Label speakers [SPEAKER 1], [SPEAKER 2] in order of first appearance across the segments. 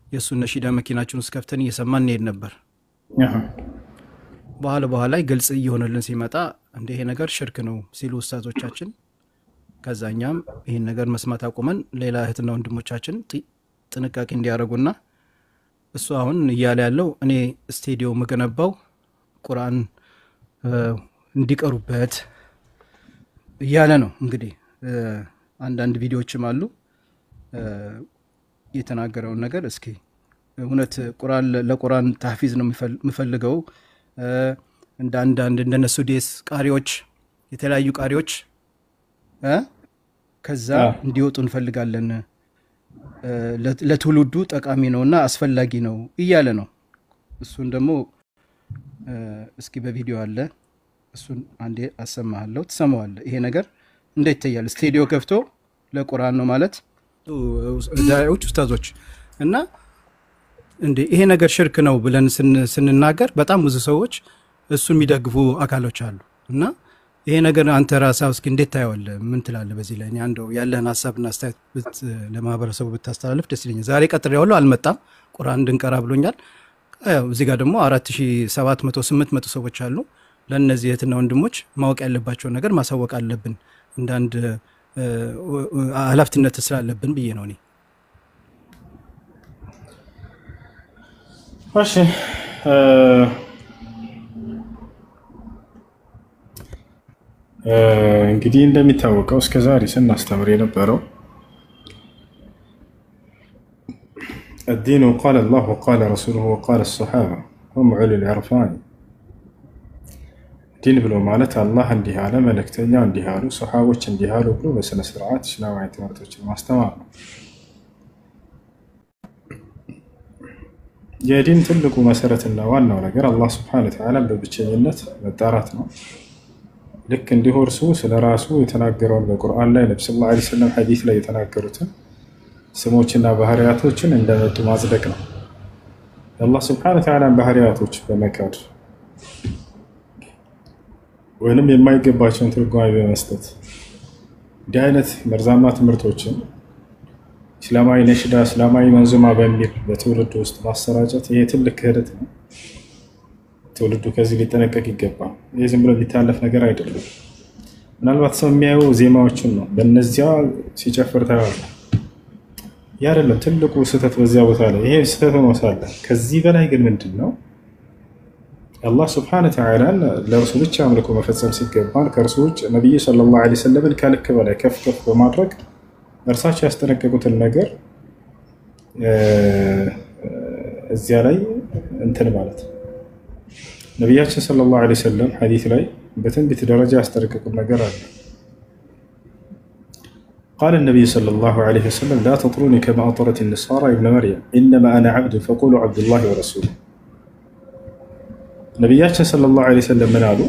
[SPEAKER 1] የሱን ነሺዳ መኪናችን ውስጥ ከፍተን እየሰማን እንሄድ ነበር። በኋላ ላይ ግልጽ እየሆነልን ሲመጣ እንደ ይሄ ነገር ሽርክ ነው ሲሉ ኡስታዞቻችን፣ ከዛኛም ይሄን ነገር መስማት አቁመን ሌላ እህትና ወንድሞቻችን ጥንቃቄ እንዲያደርጉና እሱ አሁን እያለ ያለው እኔ ስቱዲዮ መገነባው ቁርአን እንዲቀሩበት እያለ ነው። እንግዲህ አንዳንድ ቪዲዮዎችም አሉ የተናገረውን ነገር እስኪ እውነት ቁርአን ለቁርአን ታህፊዝ ነው የሚፈልገው እንደ አንዳንድ እንደነሱ ዴስ ቃሪዎች የተለያዩ ቃሪዎች ከዛ እንዲወጡ እንፈልጋለን ለትውልዱ ጠቃሚ ነውና አስፈላጊ ነው እያለ ነው። እሱን ደግሞ እስኪ በቪዲዮ አለ እሱን አንዴ አሰማሃለሁ ትሰማዋለህ። ይሄ ነገር እንዴት ይታያል? ስቱዲዮ ከፍቶ ለቁርአን ነው ማለት ዳዒዎች ኡስታዞች እና እንዴ ይሄ ነገር ሽርክ ነው ብለን ስንናገር በጣም ብዙ ሰዎች እሱን የሚደግፉ አካሎች አሉ። እና ይሄ ነገር አንተ ራስህ እስኪ እንዴት ታየዋለህ? ምን ትላለህ በዚህ ላይ? አንደው ያለህን ሐሳብና አስተያየት ለማህበረሰቡ ብታስተላልፍ ደስ ይለኛል። ዛሬ ቀጥሬዋለሁ አልመጣም፣ ቁርአን እንድንቀራ ብሎኛል። እዚህ ጋር ደግሞ 4700 800 ሰዎች አሉ። ለነዚህ እህትና ወንድሞች ማወቅ ያለባቸው ነገር ማሳወቅ አለብን እንደ አንድ ኃላፊነት ስላለብን ብዬ ነው እኔ።
[SPEAKER 2] እሺ እንግዲህ እንደሚታወቀው እስከዛሬ ስናስተምር የነበረው الدين قال الله وقال رسوله وقال الصحابة هم علو العرفان دين ብሎ ማለት አላህ እንዲህ አለ፣ መልእክተኛው እንዲህ አሉ፣ ሱሐቦች እንዲህ አሉ ብሎ በስነ ስርዓት እስላማዊ ትምህርቶችን ማስተማር ነው። የዲን ትልቁ መሰረትና ዋናው ነገር አላህ Subhanahu Wa Ta'ala በብቸኝነት መጣራት ነው። ልክ እንዲሁ እርሱ ስለራሱ የተናገረውን በቁርአን ላይ ነብዩ ሰለላሁ ዐለይሂ ወሰለም ሐዲስ ላይ የተናገሩትን ስሞችና ባህሪያቶችን እንደመጡ ማጽደቅ ነው። የአላህ Subhanahu Wa Ta'ala ባህሪያቶች በመካድ ወይንም የማይገባቸውን ትርጓሜ በመስጠት እንዲህ አይነት መርዛማ ትምህርቶችን እስላማዊ ነሽዳ እስላማዊ መንዙማ በሚል በትውልድ ውስጥ ማሰራጨት ይሄ ትልቅ ክህደት ነው። ትውልዱ ከዚህ ሊጠነቀቅ ይገባል። ይሄ ዝም ብሎ ሊታለፍ ነገር አይደለም። ምናልባት ሰው የሚያየው ዜማዎችን ነው፣ በእነዚያ ሲጨፍር ታያለህ። ያ አይደለም ትልቁ ስህተት በዚያ ቦታ ላይ። ይሄ ስህተት ነው ሳለ ከዚህ በላይ ግን ምንድነው አላህ Subhanahu Wa Ta'ala ለእርሱ ብቻ አምልኮ መፈጸም ሲገባን ከእርሱ ውጭ ነብዩ ሰለላሁ ዐለይሂ ወሰለም ከልክ በላይ ከፍ በማድረግ እርሳቸው ያስተነቀቁትን ነገር እዚያ ላይ እንትን ማለት ነብያችን ሰለላሁ ዐለይሂ ወሰለም ሐዲስ ላይ በትንቢት ደረጃ ያስተነቀቁት ነገር አለ። قال النبي صلى الله عليه وسلم لا تطروني كما أطرت النصارى ابن مريم إنما أنا عبد فقولوا عبد الله ورسوله ነብያችን ሰለላሁ ዐለይሂ ወሰለም ምን አሉ?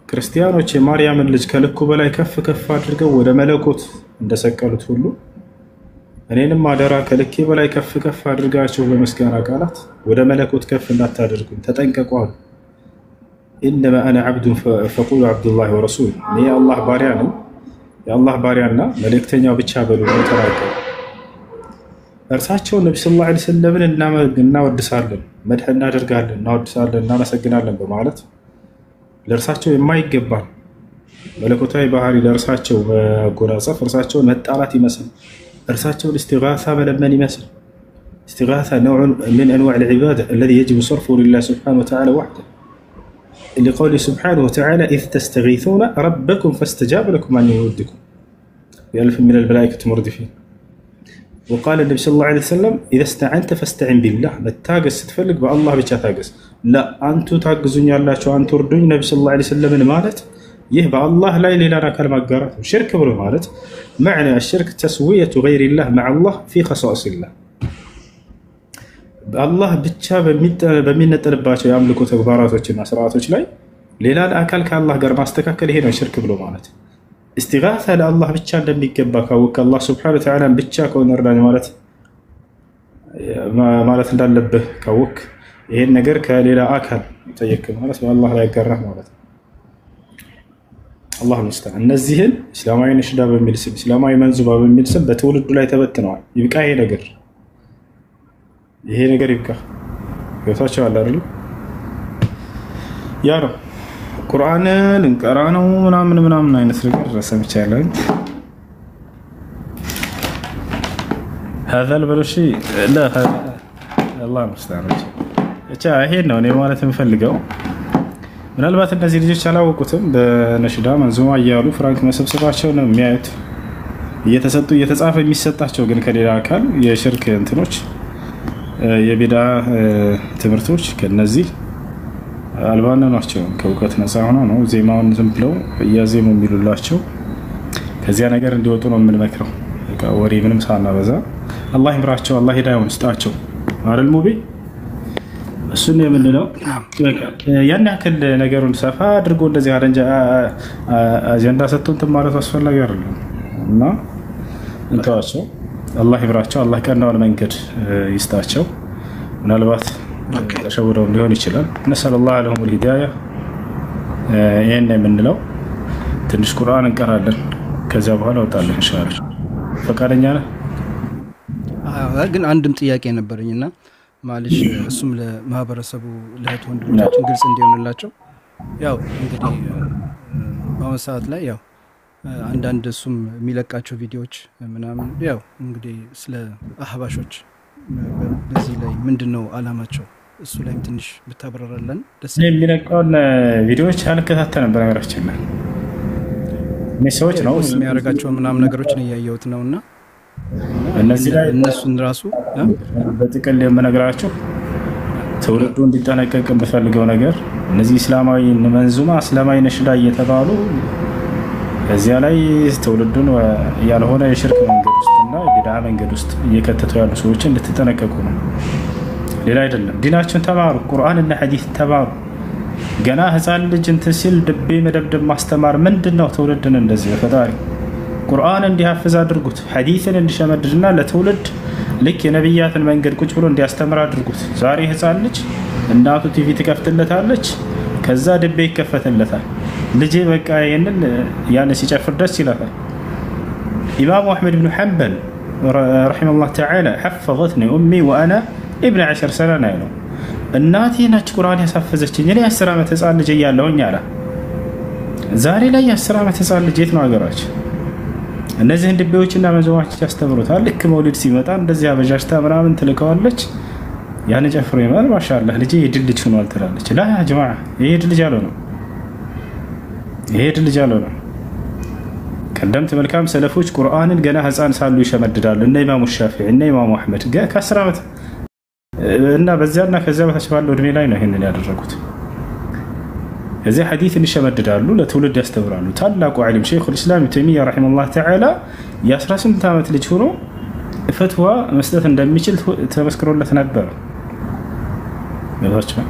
[SPEAKER 2] ክርስቲያኖች የማርያምን ልጅ ከልኩ በላይ ከፍ ከፍ አድርገው ወደ መለኮት እንደሰቀሉት ሁሉ እኔንም አደራ ከልኬ በላይ ከፍ ከፍ አድርጋቸው በመስጋና ቃላት ወደ መለኮት ከፍ እንዳታደርጉኝ ተጠንቀቁ አሉ። إنما أنا عبد فقولوا عبد الله ورسوله እኔ የአላህ ባሪያ ነኝ፣ የአላህ ባሪያና መልእክተኛው ብቻ በሉ ተናገሩ። እርሳቸው ነብዩ ሰለላሁ ዐለይሂ ወሰለምን እናወድሳለን፣ መድህ እናደርጋለን፣ እናወድሳለን፣ እናመሰግናለን በማለት ለእርሳቸው የማይገባን መለኮታዊ ባህሪ ለእርሳቸው መጎናጸፍ እርሳቸውን መጣላት ይመስል እርሳቸውን استغاثة መለመን ይመስል استغاثة نوع من أنواع العبادة الذي يجب صرفه لله سبحانه وتعالى وحده لقوله سبحانه وتعالى إذ تستغيثون ربكم فاستجاب لكم أن يمدكم بألف من الملائكة مردفين. وقال النبي صلى الله عليه وسلم إذا استعنت فاستعن بالله متاقس تفلق بالله بيتشا تاقس لا أنتو تاقزون يالله شو أنتو ردون النبي صلى الله عليه وسلم مالت يهبع الله لا إله إلا كلمة قارات شرك بلو مالت معنى الشرك تسوية غير الله مع الله في خصائص الله الله بيتشا بمينة تلباتشو يملكو تكباراتوچنا سرعاتوچ لاي ሌላ አካል ከአላህ ጋር ማስተካከል ይሄ ነው ሽርክ ብሎ ማለት። استغاثة لله ብቻ እንደሚገባ ካወቀ አላህ Subhanahu Wa Ta'ala ብቻ ከሆነ እርዳኝ ማለት እንዳለብህ ካወቅ ይሄን ነገር ከሌላ አካል ጠየቅ ማለት በአላህ ላይ ያጋራህ ማለት ነው። አላህ ሙስተዓን። እነዚህን እስላማዊ ነሽዳ በሚል ስም እስላማዊ መንዙባ በሚል ስም በትውልዱ ላይ ተበትነዋል። ይብቃ ይሄ ነገር ይሄ ነገር ይብቃ። ገብታችኋል አይደል? ያ ነው ቁርአን ልንቀራ ነው ምናምን አይነት ነገር ሰምቻለሁ። هذا البلوشي لا الله المستعان ብቻ ይሄን ነው እኔ ማለት የምፈልገው። ምናልባት እነዚህ ልጆች አላወቁትም በነሽዳ መንዙማ እያሉ ፍራንክ መሰብሰባቸው ነው የሚያዩት። እየተሰጡ እየተጻፈ የሚሰጣቸው ግን ከሌላ አካል የሽርክ እንትኖች የቢዳ ትምህርቶች ከነዚህ አልባና ናቸው። ከእውቀት ነፃ ሆነው ነው ዜማውን ዝም ብለው እያዜሙ የሚሉላቸው። ከዚያ ነገር እንዲወጡ ነው የምንመክረው። በቃ ወሬ ምንም ሳናበዛ አላህ ይምራቸው፣ አላህ ሂዳያውን ይስጣቸው አይደል ሙቢ እሱን የምንለው። በቃ ያን ያክል ነገሩን ሰፋ አድርጎ እንደዚህ አጀንዳ ሰጥቶን ማለት አስፈላጊ አይደለም እና እንተዋቸው። አላህ ይምራቸው፣ አላህ ቀናውን መንገድ ይስጣቸው። ምናልባት ተሸውደው ሊሆን ይችላል። ነሰለላሁ ለሁም الهدايه። ይሄን የምንለው ትንሽ ቁርአን እንቀራለን፣ ከዛ በኋላ ወጣለን ኢንሻአላህ። ፈቃደኛ ነህ?
[SPEAKER 1] ግን አንድም ጥያቄ ነበርኝና ማለሽ እሱም ለማህበረሰቡ ለእህት ወንድሞቻችን ግልጽ እንዲሆንላቸው ያው እንግዲህ በአሁኑ ሰዓት ላይ ያው አንዳንድ እሱም የሚለቃቸው ቪዲዮዎች ምናምን ያው እንግዲህ ስለ አህባሾች በዚህ ላይ ምንድነው አላማቸው እሱ ላይም ትንሽ ብታብራራለን ደስ ይላል።
[SPEAKER 2] የሚለቀውን ቪዲዮዎች አልከታተል ነበር ነገራችን ላይ ሰዎች ነው
[SPEAKER 1] የሚያደርጋቸው ምናምን ነገሮች ነው ያያዩት ነውና
[SPEAKER 2] እነዚህ ላይ
[SPEAKER 1] እነሱን ራሱ
[SPEAKER 2] በጥቅል የምነግራቸው ትውልዱ እንዲጠነቀቅ በፈልገው ነገር እነዚህ እስላማዊ መንዙማ እስላማዊ ነሽዳ እየተባሉ እዚያ ላይ ትውልዱን ያልሆነ የሽርክ መንገድ ውስጥና የቢድዓ መንገድ ውስጥ እየከተቱ ያሉ ሰዎች እንድትጠነቀቁ ነው። ሌላ አይደለም። ዲናችን ተማሩ፣ ቁርአንና ሐዲስ ተማሩ። ገና ህፃን ልጅ እንትን ሲል ድቤ መደብደብ ማስተማር ምንድነው? ትውልድን እንደዚህ በፈጣሪ ቁርአን እንዲያፈዝ አድርጉት፣ ሐዲስን እንዲሸመድድና ለትውልድ ልክ የነብያትን መንገድ ቁጭ ብሎ እንዲያስተምር አድርጉት። ዛሬ ህፃን ልጅ እናቱ ቲቪ ትከፍትለታለች፣ ከዛ ድቤ ይከፈትለታል። ልጅ በቃ ይሄንን ያን ሲጨፍር ደስ ይላል። ኢማሙ አህመድ ብን ሐንበል ረሂመሁላህ ተዓላ حفظتني امي وانا ابن 10 سنه ነው እናቴ ነች ቁርአን ያሳፈዘችኝ እኔ 10 ዓመት ህፃን ልጅ እያለሁኝ አለ። ዛሬ ላይ 10 ዓመት ህፃን ልጅ የት ነው ሀገራችን? እነዚህን ድቤዎችና መዘዋች ያስተምሩታል። ልክ መውሊድ ሲመጣ እንደዚህ አበጃጅታ ምናምን ትልከዋለች። ያን ጨፍሮ ይማል ማሻአላህ ልጅ የድል ልጅ ሆኗል ትላለች። ላ ያ ጀማዓ ይሄ ድል ልጅ አለው ነው ይሄ ድል ልጅ አለው ነው። ቀደምት መልካም ሰለፎች ቁርአንን ገና ህፃን ሳሉ ይሸመድዳሉ። እነ ኢማሙ ሻፊዒ እነ ኢማሙ አህመድ ከ10 ዓመት እና በዚያና ከዚያ በታች ባለው እድሜ ላይ ነው ይሄንን ያደረጉት። እዚህ ሐዲስን ይሸመድዳሉ፣ ለትውልድ ያስተምራሉ። ታላቁ ዓሊም ሸይኹል ኢስላም ተይሚያ ረሂመሁላህ ተዓላ የ18 ዓመት ልጅ ሆኖ ፈትዋ መስጠት እንደሚችል ተመስክሮለት ነበር። ያዛችሁ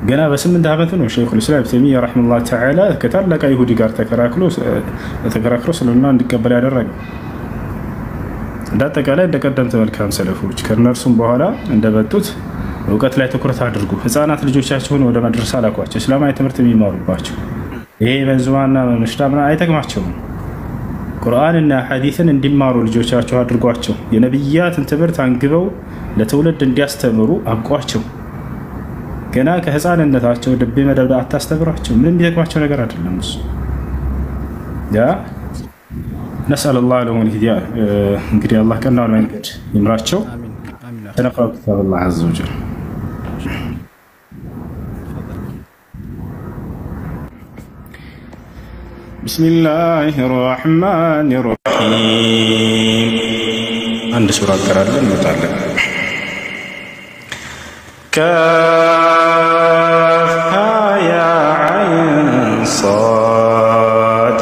[SPEAKER 2] ገና በ8 ዓመቱ ነው ሸይኹል ኢስላም ተይሚያ ረሂመሁላህ ተዓላ ከታላቁ ይሁዲ ጋር ተከራክሮ ስለና እንዲቀበል ያደረገው። እንዳጠቃላይ እንደቀደምት መልካም ሰለፎች ከነርሱም በኋላ እንደበጡት እውቀት ላይ ትኩረት አድርጉ። ህፃናት ልጆቻቸውን ወደ መድረሳ ላኳቸው፣ እስላማዊ ትምህርት የሚማሩባቸው። ይሄ መንዙማና ነሽዳና አይጠቅማቸውም። ቁርአንና ሐዲስን እንዲማሩ ልጆቻቸው አድርጓቸው። የነብያትን ትምህርት አንግበው ለትውልድ እንዲያስተምሩ አብቋቸው። ገና ከህፃንነታቸው ድቤ መደብደብ አታስተምሯቸው። ምንም የሚጠቅማቸው ነገር አይደለም እሱ ያ نسأل الله لهم الهداية. እንግዲህ አላህ ቀናውን መንገድ ይምራቸው። ተነፋው كتاب الله عز وجل. بسم الله الرحمن الرحيم. عند سورة قرأنا نتعلم. كافها يا عين صاد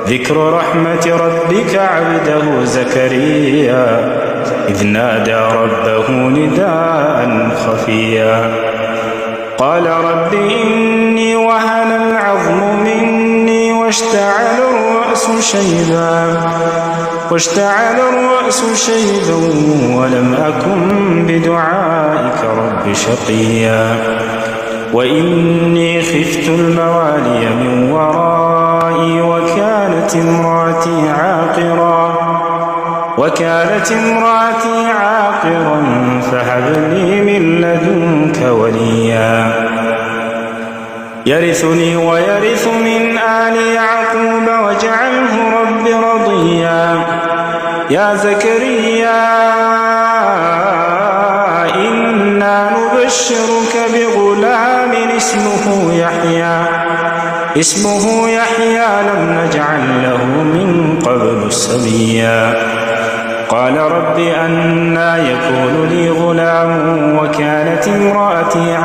[SPEAKER 2] ذكر رحمة ربك عبده زكريا إذ نادى ربه نداء خفيا قال رب إني وهن العظم مني واشتعل الرأس شيبا ولم أكن بدعائك رب شقيا وإني خفت الموالي من ورائي وكانت امرأتي عاقرا
[SPEAKER 3] عاقرا فهب لي من لدنك وليا يرثني ويرث من آل يعقوب واجعله رب رضيا يا زكريا إنا نبشرك بغلام اسمه يحيى لم نجعل له من قبل سميا قال رب أنى يكون لي غلام وكانت امرأتي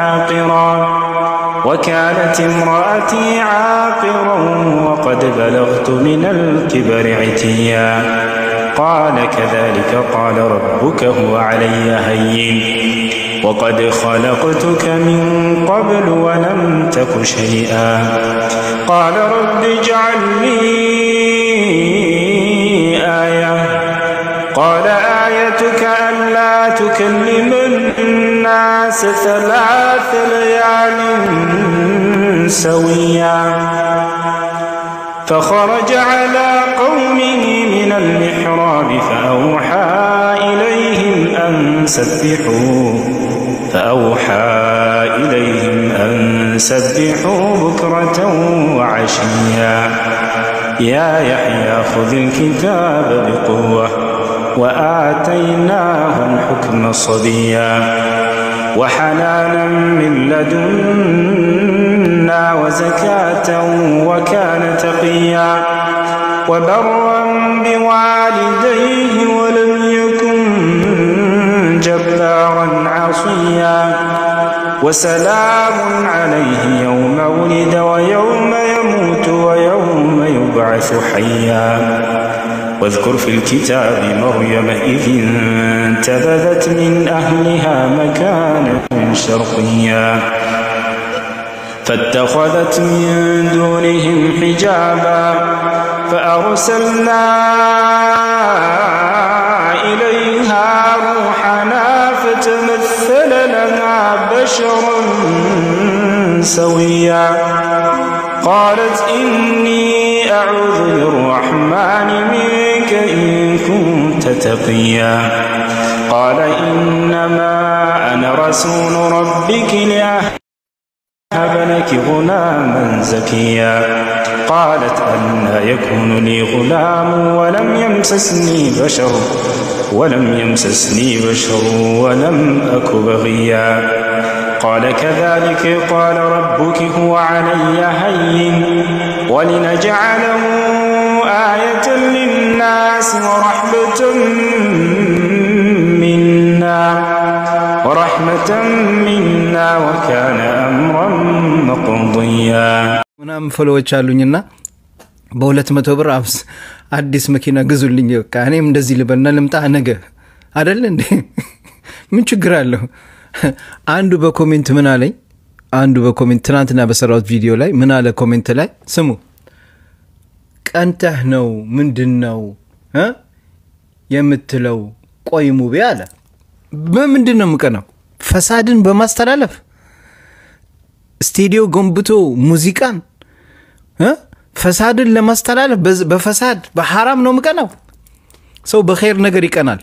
[SPEAKER 3] عاقرا وقد بلغت من الكبر عتيا قال كذلك قال ربك هو علي هين وقد خلقتك من قبل ولم تك شيئا قال رب اجعل لي آية قال آيتك ألا تكلم الناس 3 ليال سويا فخرج على قومه من المحراب فأوحى إليهم أن سبحوا بكرة وعشيا يا يحيى خذ الكتاب بقوة وآتيناه الحكم صبيا وحنانا من لدنا وزكاة وكان تقيا وبرا بوالديه ولم يكن جبارا عصيا وسلام عليه يوم ولد ويوم يموت ويوم يبعث حيا واذكر في الكتاب مريم إذ انتبذت من أهلها مكانا شرقيا فاتخذت من دونهم حجابا فأرسلنا إليها روحنا فتمثل لها بشرا سويا قالت إني أعوذ بالرحمن منك إن كنت تقيا قال إنما أنا رسول ربك لأهب لك غلاما زكيا قالت أنى يكون لي غلام ولم يمسسني بشر ولم أك بغيا قال كذلك قال ربك هو علي هين ولنجعله آية للناس ورحمة منا وكان أمرا مقضيا
[SPEAKER 1] ምናምን ፎሎዎች አሉኝና በ200 ብር አዲስ መኪና ግዙልኝ በቃ እኔም እንደዚህ ልበልና ልምጣ ነገ አይደል እንዴ ምን ችግር አለው አንዱ በኮሜንት ምን አለኝ ትናንትና በሰራሁት ቪዲዮ ላይ ምን አለ ኮሜንት ላይ ስሙ ቀንተህ ነው ምንድነው የምትለው ቆይ ሙቤ አለ በምንድነው ምቀነው ፈሳድን በማስተላለፍ ስቱዲዮ ገንብቶ ሙዚቃን ፈሳድን ለማስተላለፍ በፈሳድ በሐራም ነው ምቀነው ሰው በخير ነገር ይቀናል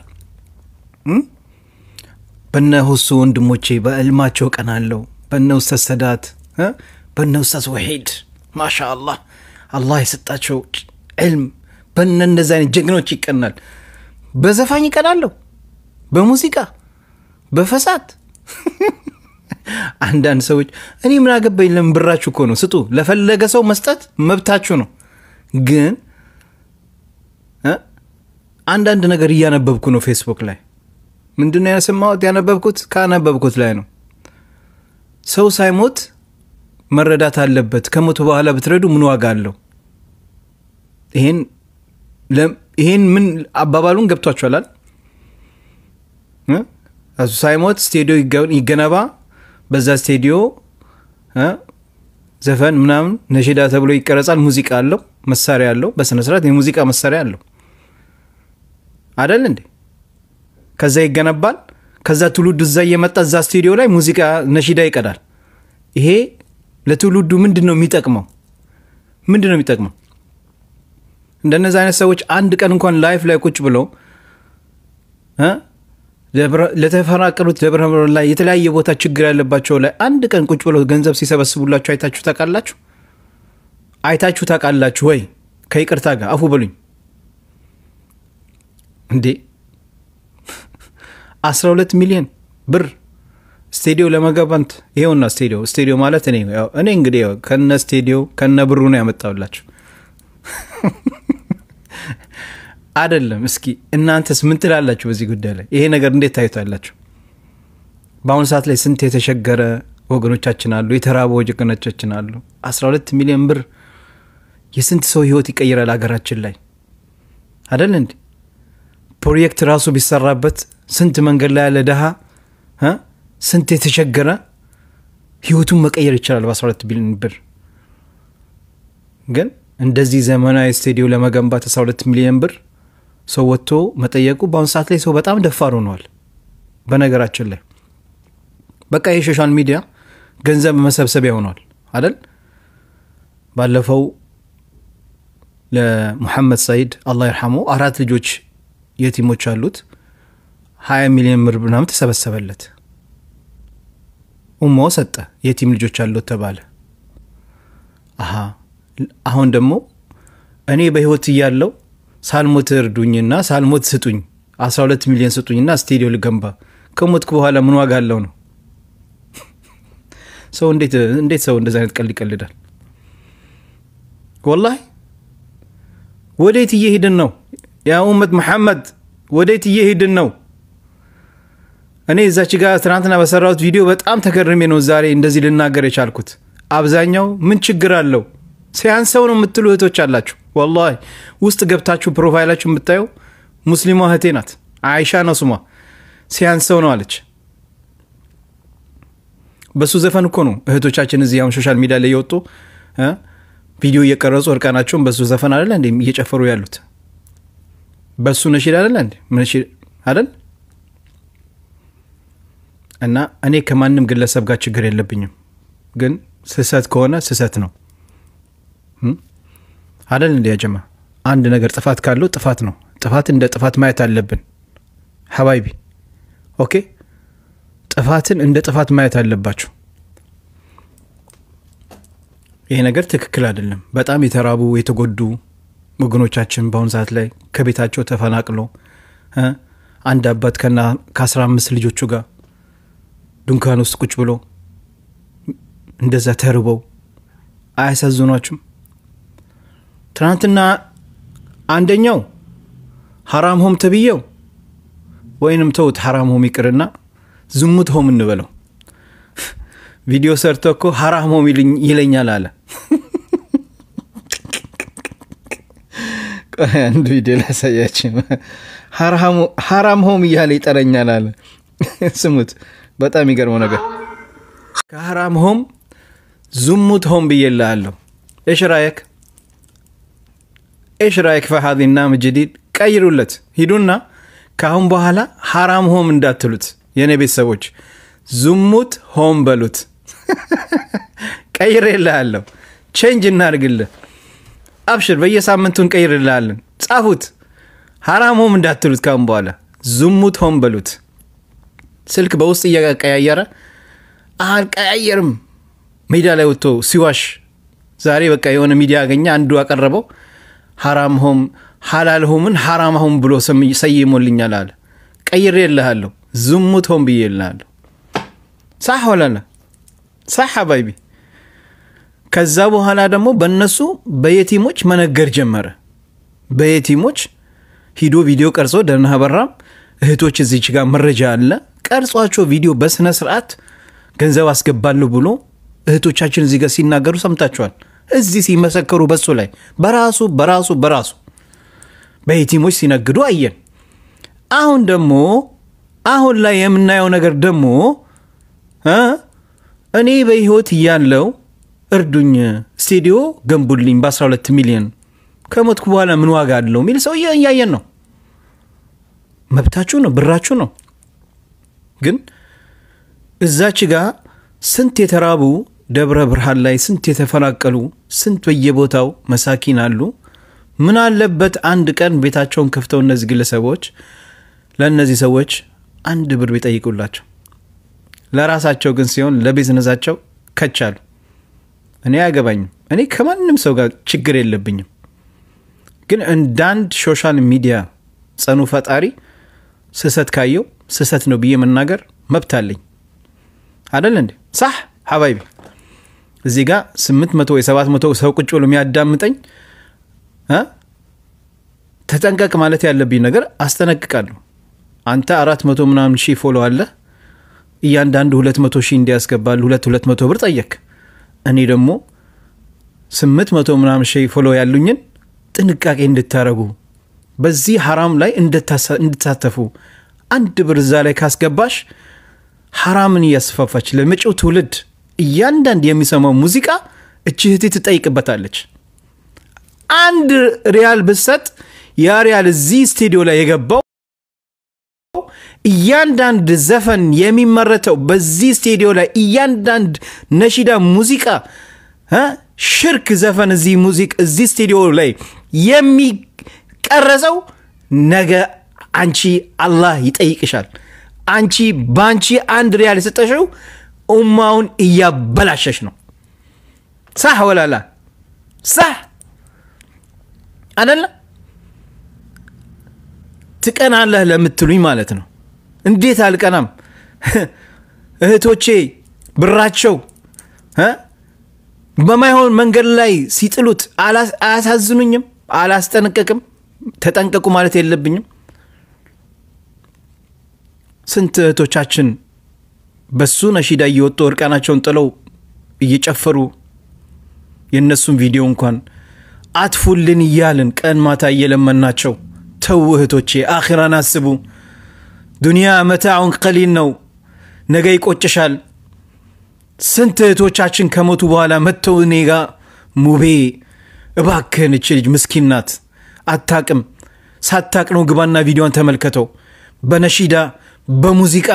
[SPEAKER 1] በነሁሱ ወንድሞቼ በእልማቸው ቀናለው በነው ተሰዳት በነው ተስወሂድ ማሻአላህ አላህ ይሰጣቸው ዒልም በእነዛ አይነት ጀግኖች ይቀናል በዘፋኝ ይቀናለው በሙዚቃ በፈሳድ አንዳንድ ሰዎች እኔ ምን አገባኝ ለምን ብራችሁ እኮ ነው ስጡ ለፈለገ ሰው መስጠት መብታችሁ ነው ግን አንዳንድ ነገር ያነበብኩ ነው ፌስቡክ ላይ ምንድነው ያነበብኩት ካነበብኩት ላይ ነው ሰው ሳይሞት መረዳት አለበት ከሞቱ በኋላ ብትረዱ ምን ዋጋ አለው ይሄን ምን አባባሉን ገብቷችኋል አሱ ሳይሞት ስቱዲዮ ይገነባ በዛ ስቱዲዮ ዘፈን ምናምን ነሽዳ ተብሎ ይቀረጻል ሙዚቃ አለው መሳሪያ አለው በስነ ስርዓት የሙዚቃ መሳሪያ አለው አይደል እንዴ ከዛ ይገነባል ከዛ ትውልድ እዛ የመጣ እዛ ስቱዲዮ ላይ ሙዚቃ ነሽዳ ይቀዳል ይሄ ለትውልዱ ምንድነው የሚጠቅመው እንደነዛ አይነት ሰዎች አንድ ቀን እንኳን ላይፍ ላይ ቁጭ ብለው ለተፈናቀሉት ደብረ ብርሃን ላይ የተለያየ ቦታ ችግር ያለባቸው ላይ አንድ ቀን ቁጭ ብለው ገንዘብ ሲሰበስቡላችሁ አይታችሁ ታውቃላችሁ? አይታችሁ ታውቃላችሁ ወይ? ከይቅርታ ጋር አፉ በሉኝ እንዴ 12 ሚሊዮን ብር ስቴዲዮ ለመገንባት ይሄውና ስቴዲዮ ማለት እኔ እንግዲህ ከነ ስቴዲዮ ከነ ብሩ ነው ያመጣውላችሁ አይደለም። እስኪ እናንተስ ምን ትላላችሁ በዚህ ጉዳይ ላይ? ይሄ ነገር እንዴት ታዩታላችሁ? በአሁኑ ሰዓት ላይ ስንት የተሸገረ ወገኖቻችን አሉ፣ የተራቡ ወገኖቻችን አሉ። 12 ሚሊዮን ብር የስንት ሰው ህይወት ይቀይራል ሀገራችን ላይ አይደል እንዴ? ፕሮጀክት ራሱ ቢሰራበት ስንት መንገድ ላይ ያለ ደሃ ስንት የተሸገረ ህይወቱን መቀየር ይችላል በ12 ሚሊዮን ብር። ግን እንደዚህ ዘመናዊ ስቴዲዮ ለመገንባት 12 ሚሊዮን ብር ሰው ወጥቶ መጠየቁ በአሁኑ ሰዓት ላይ ሰው በጣም ደፋር ሆኗል። በነገራችን ላይ በቃ የሶሻል ሚዲያ ገንዘብ መሰብሰቢያ ሆኗል አይደል? ባለፈው ለሙሐመድ ሰይድ አላህ ይርሐመው 4 ልጆች የቲሞች አሉት 20 ሚሊዮን ብር ምናምን ተሰበሰበለት። ኡማው ሰጠ የቲም ልጆች አሉት ተባለ። አሁን ደግሞ እኔ በህይወት እያለሁ ሳልሞት እርዱኝና ሳልሞት ስጡኝ 12 ሚሊዮን ስጡኝና ስቴዲዮ ልገንባ ከሞትኩ በኋላ ምን ዋጋ አለው ነው? ሰው እንዴት ሰው እንደዛ አይነት ቀልድ ይቀልዳል? ወላሂ ወዴት እየሄድን ነው? ያ ኡመት መሐመድ ወዴት እየሄድን ነው? እኔ እዛች ጋር ትናንትና በሰራሁት ቪዲዮ በጣም ተገርሜ ነው ዛሬ እንደዚህ ልናገር የቻልኩት። አብዛኛው ምን ችግር አለው ሲያንሰው ነው የምትሉ እህቶች አላችሁ። ወላሂ ውስጥ ገብታችሁ ፕሮፋይላችሁ የምታዩ ሙስሊሟ እህቴ ናት፣ አይሻ ነው ስሟ። ሲያንሰው ነው አለች። በሱ ዘፈን እኮ ነው እህቶቻችን እዚህ አሁን ሶሻል ሚዲያ ላይ የወጡ ቪዲዮ እየቀረጹ እርቃናቸውን በሱ ዘፈን አይደል እንዴ እየጨፈሩ ያሉት? በሱ ነሽድ አይደል እንዴ ነሽድ አይደል? እና እኔ ከማንም ግለሰብ ጋር ችግር የለብኝም፣ ግን ስህተት ከሆነ ስህተት ነው አይደል እንዴ? ያጀማ አንድ ነገር ጥፋት ካለው ጥፋት ነው። ጥፋት እንደ ጥፋት ማየት አለብን ሐባይቢ። ኦኬ ጥፋትን እንደ ጥፋት ማየት አለባችሁ። ይሄ ነገር ትክክል አይደለም። በጣም የተራቡ የተጎዱ ወገኖቻችን በአሁኑ ሰዓት ላይ ከቤታቸው ተፈናቅለው አንድ አባት ከ15 ልጆቹ ጋር ድንኳን ውስጥ ቁጭ ብሎ እንደዛ ተርበው አያሳዝኗችሁም? ትናንትና አንደኛው ሐራም ሆም ተብየው ወይንም ተውት ሐራም ሆም ይቅርና ዝሙት ሆም እንበለው ቪዲዮ ሰርቶ እኮ ሐራም ሆም ይለኛል አለ። አንድ ቪዲዮ ላሳያችሁ። ሐራም ሆም እያለ ይጠረኛል አለ። ስሙት፣ በጣም ይገርመው ነገር። ከሐራም ሆም ዝሙት ሆም ብዬልሃለሁ። ايش رايك في هذه النام الجديد؟ ቀይሩለት ሂዱና ካሁን በኋላ ሐራም ሆም እንዳትሉት የኔ ቤተሰቦች፣ ዝሙት ሆም በሉት። ቀይሬልሃለሁ፣ ቼንጅ እናድርግልህ። አብሽር፣ በየሳምንቱ እንቀይርልሃለን። ጻፉት፣ ሐራም ሆም እንዳትሉት ካሁን በኋላ ዝሙት ሆም በሉት። ስልክ በውስጥ እያቀያየረ አልቀያየርም ሚዲያ ላይ ወጥቶ ሲዋሽ ዛሬ በቃ የሆነ ሚዲያ ያገኘ አንዱ አቀረበው ሐራም ሆም ሐላል ሆምን ሐራም ሆም ብሎ ሰይሞልኛል አለ። ቀይሬልሃለሁ፣ ዝሙት ሆም ብዬልሃለሁ። صح ولا لا? صح حبايبي። ከዛ በኋላ ደግሞ በእነሱ በየቲሞች መነገር ጀመረ። በየቲሞች ሂዶ ቪዲዮ ቀርጾ ደህና በራም እህቶች እዚህ ጋር መረጃ አለ ቀርጿቸው ቪዲዮ በስነ ስርዓት ገንዘብ አስገባለሁ ብሎ እህቶቻችን እዚህ ጋር ሲናገሩ ሰምታችኋል። እዚህ ሲመሰከሩ በሱ ላይ በራሱ በየቲሞች ሲነግዱ አየን። አሁን ላይ የምናየው ነገር ደግሞ እኔ በህይወት ያለው እርዱኝ ስቱዲዮ ገንቡልኝ በ12 ሚሊዮን ከሞትኩ በኋላ ምን ዋጋ አለው ሚል ሰው ያያየን ነው። መብታችሁ ነው፣ ብራችሁ ነው። ግን እዛች ጋር ስንት የተራቡ ደብረ ብርሃን ላይ ስንት የተፈናቀሉ ስንት በየቦታው መሳኪን አሉ። ምን አለበት አንድ ቀን ቤታቸውን ከፍተው እነዚህ ግለሰቦች ለነዚህ ሰዎች አንድ ብር ቢጠይቁላቸው ለራሳቸው ግን ሲሆን ለቢዝነሳቸው ከቻሉ እኔ አያገባኝም እኔ ከማንም ሰው ጋር ችግር የለብኝም ግን እንዳንድ ሶሻል ሚዲያ ጸኑ ፈጣሪ ስህተት ካየው ስህተት ነው ብዬ መናገር መብት አለኝ አይደል እንዴ صح حبايبي እዚህ ጋር 800 ወይ 700 ሰው ቁጭ ብሎ የሚያዳምጠኝ ተጠንቀቅ ማለት ያለብኝ ነገር አስተነቅቃለሁ አንተ 400 ምናምን ሺህ ፎሎ አለ እያንዳንዱ 200 ሺህ እንዲያስገባል 200 ብር ጠየቅ እኔ ደግሞ 800 ምናምን ሺህ ፎሎ ያሉኝን ጥንቃቄ እንድታረጉ በዚህ حرام ላይ እንድትሳተፉ አንድ ብር እዛ ላይ ካስገባሽ حرامን ያስፋፋች ለመጪው ትውልድ እያንዳንዱ የሚሰማው ሙዚቃ እቺህቲ ትጠይቅበታለች አንድ ሪያል ብሰጥ ያ ሪያል እዚህ ስቱዲዮ ላይ የገባው እያንዳንዱ ዘፈን የሚመረተው በዚህ ስቱዲዮ ላይ እያንዳንዱ ነሺዳ ሙዚቃ ሽርክ ዘፈን እዚህ ሙዚቃ እዚህ ስቱዲዮ ላይ የሚቀረጸው ነገ አንቺ አላህ ይጠይቅሻል አንቺ ባንቺ አንድ ሪያል ሰጠሽው ኡማውን እያበላሸሽ ነው صح ولا لا صح አይደል ትቀናለህ ለምትሉኝ ማለት ነው እንዴት አልቀናም እህቶቼ ብራቸው በማይሆን መንገድ ላይ ሲጥሉት አያሳዝኑኝም አላስጠነቀቅም ተጠንቀቁ ማለት የለብኝም ስንት እህቶቻችን በሱ ነሺዳ እየወጡ እርቃናቸውን ጥለው እየጨፈሩ የነሱን ቪዲዮ እንኳን አጥፉልን እያልን ቀን ማታ እየለመናቸው ተው እህቶቼ አኺራን አስቡ ዱንያ መታዑን ቀሊል ነው ነገ ይቆጭሻል ስንት እህቶቻችን ከሞቱ በኋላ መተው ኔጋ ሙቤ እባክህን እቺ ልጅ ምስኪን ናት አታቅም ሳታቅ ነው ግባና ቪዲዮን ተመልከተው በነሺዳ በሙዚቃ